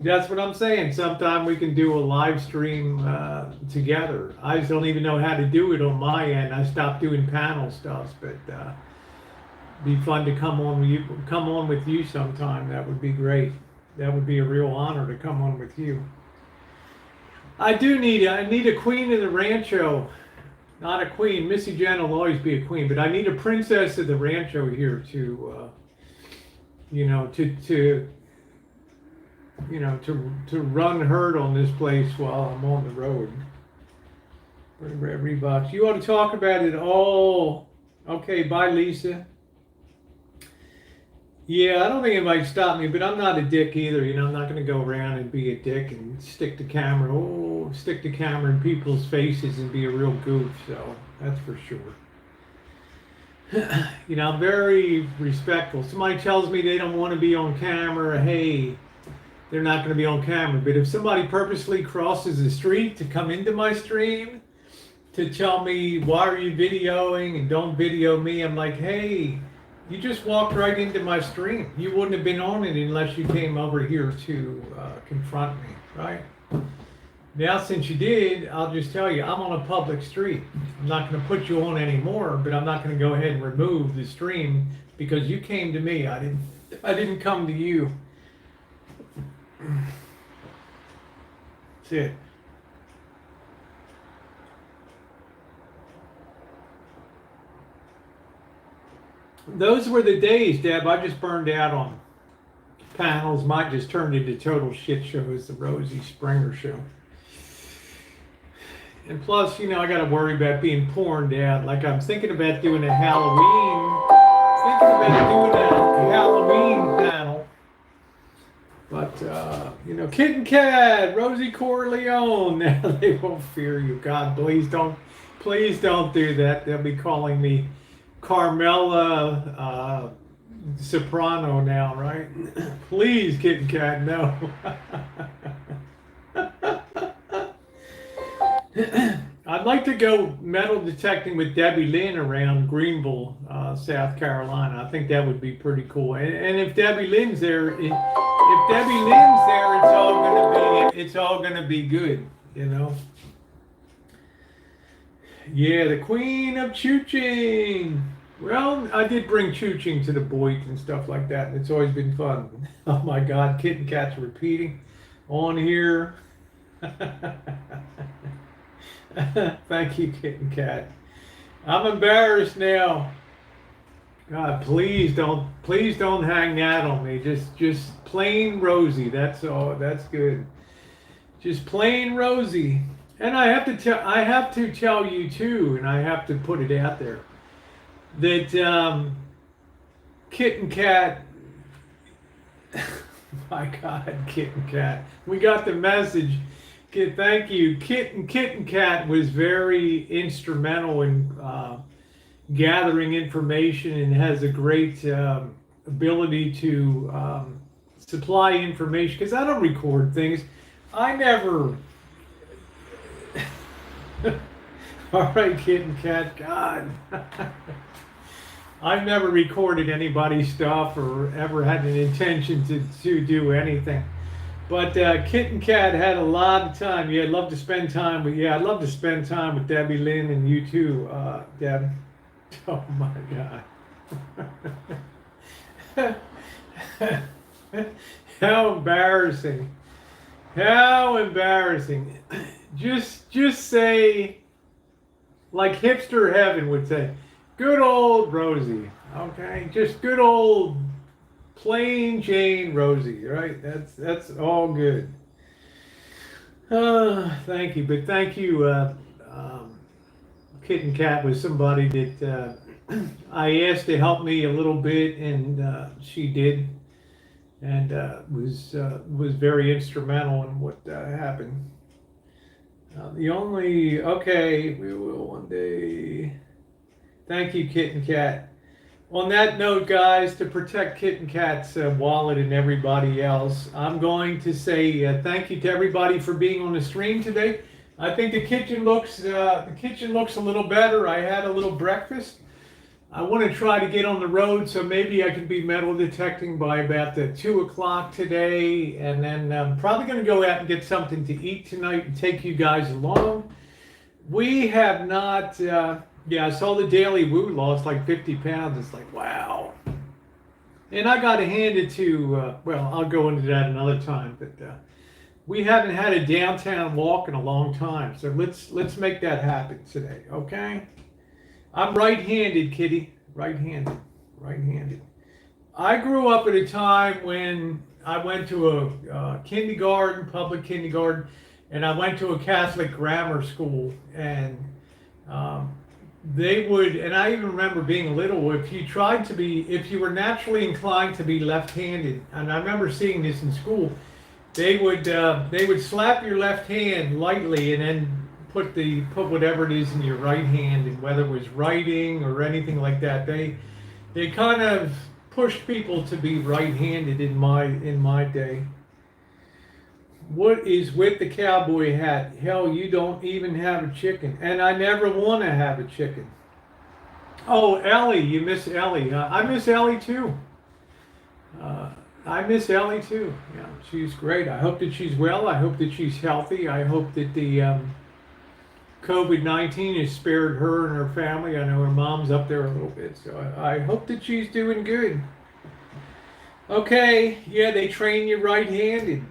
That's what I'm saying. Sometime we can do a live stream together. I just don't even know how to do it on my end. I stopped doing panel stuff, but be fun to come on with you sometime. That would be great. That would be a real honor to come on with you. I need a queen in the Rancho. Not a queen. Missy Jen will always be a queen, but I need a princess of the Rancho here to run herd on this place while I'm on the road. Reeboks. You want to talk about it all? Okay, bye, Lisa. Yeah, I don't think it might stop me, but I'm not a dick either. I'm not going to go around and be a dick and stick the camera in people's faces and be a real goof. So that's for sure. I'm very respectful. Somebody tells me they don't want to be on camera. Hey, they're not going to be on camera. But if somebody purposely crosses the street to come into my stream to tell me, why are you videoing and don't video me? I'm like, hey, you just walked right into my stream. You wouldn't have been on it unless you came over here to confront me, right? Now, since you did, I'll just tell you, I'm on a public street. I'm not going to put you on anymore, but I'm not going to go ahead and remove the stream because you came to me. I didn't come to you. That's it. Those were the days, Deb. I just burned out on panels. Mine just turned into total shit shows, the Rosie Springer show. And plus, I got to worry about being porned out. Like, I'm thinking about doing a Halloween panel. But, Kitten Kat, Rosie Corleone, now they won't fear you. God, please don't do that. They'll be calling me Carmela Soprano now, right? Please, Kitten Kat, no. I'd like to go metal detecting with Debbie Lynn around Greenville, South Carolina. I think that would be pretty cool. And if Debbie Lynn's there, it's all gonna be good, Yeah, the Queen of Chooching. Well, I did bring Chooching to the Boyd and stuff like that, and it's always been fun. Oh my God, Kitten Kat's repeating on here. Thank you, Kitten Kat. I'm embarrassed now. God, please don't hang that on me. Just plain Rosie. That's all. That's good. Just plain Rosie. And I have to tell you too, and I have to put it out there that Kitten Kat. My God, Kitten Kat. We got the message. Thank you. Kitten Kat was very instrumental in gathering information and has a great ability to supply information. Because I don't record things. I never. All right, Kitten Kat. God. I've never recorded anybody's stuff or ever had an intention to do anything. But Kitten Kat had a lot of time. Yeah, I'd love to spend time with. Yeah, I'd love to spend time with Debbie Lynn and you too, Deb. Oh my God. How embarrassing. How embarrassing. Just say, like Hipster Heaven would say, good old Rosie. Okay, just good old plain Jane Rosie, right? That's all good. Thank you, but thank you. Kitten Kat was somebody that I asked to help me a little bit, and she did, and was very instrumental in what happened. Okay, we will one day. Thank you, Kitten Cat. On that note, guys, to protect Kitten Cat's wallet and everybody else, I'm going to say thank you to everybody for being on the stream today. I think the kitchen looks a little better. I had a little breakfast. I want to try to get on the road, so maybe I can be metal detecting by about 2 o'clock today, and then I'm probably going to go out and get something to eat tonight and take you guys along. We have not, I saw the Daily Woo lost like 50 pounds. It's like, wow. And I got to hand it to, I'll go into that another time, but we haven't had a downtown walk in a long time, so let's make that happen today, okay? I'm right-handed, Kitty. Right-handed. Right-handed. I grew up at a time when I went to a kindergarten, public kindergarten, and I went to a Catholic grammar school, and they would, and I even remember being little, if you were naturally inclined to be left-handed, and I remember seeing this in school, they would slap your left hand lightly and then put whatever it is in your right hand, and whether it was writing or anything like that, they kind of pushed people to be right-handed in my day. What is with the cowboy hat? Hell, you don't even have a chicken, and I never want to have a chicken. Oh, Ellie, you miss Ellie. I miss Ellie too. Yeah, she's great. I hope that she's well. I hope that she's healthy. I hope that the COVID-19 has spared her and her family. I know her mom's up there a little bit, so I hope that she's doing good. Okay, yeah, they train you right-handed.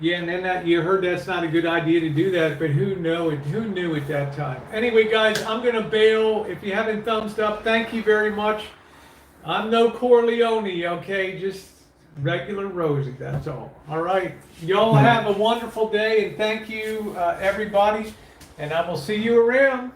Yeah, and then you heard that's not a good idea to do that, but who knew at that time? Anyway, guys, I'm going to bail. If you haven't thumbs up, thank you very much. I'm no Corleone, okay? Just regular Rosie, that's all. All right. Y'all have a wonderful day, and thank you, everybody. And I will see you around.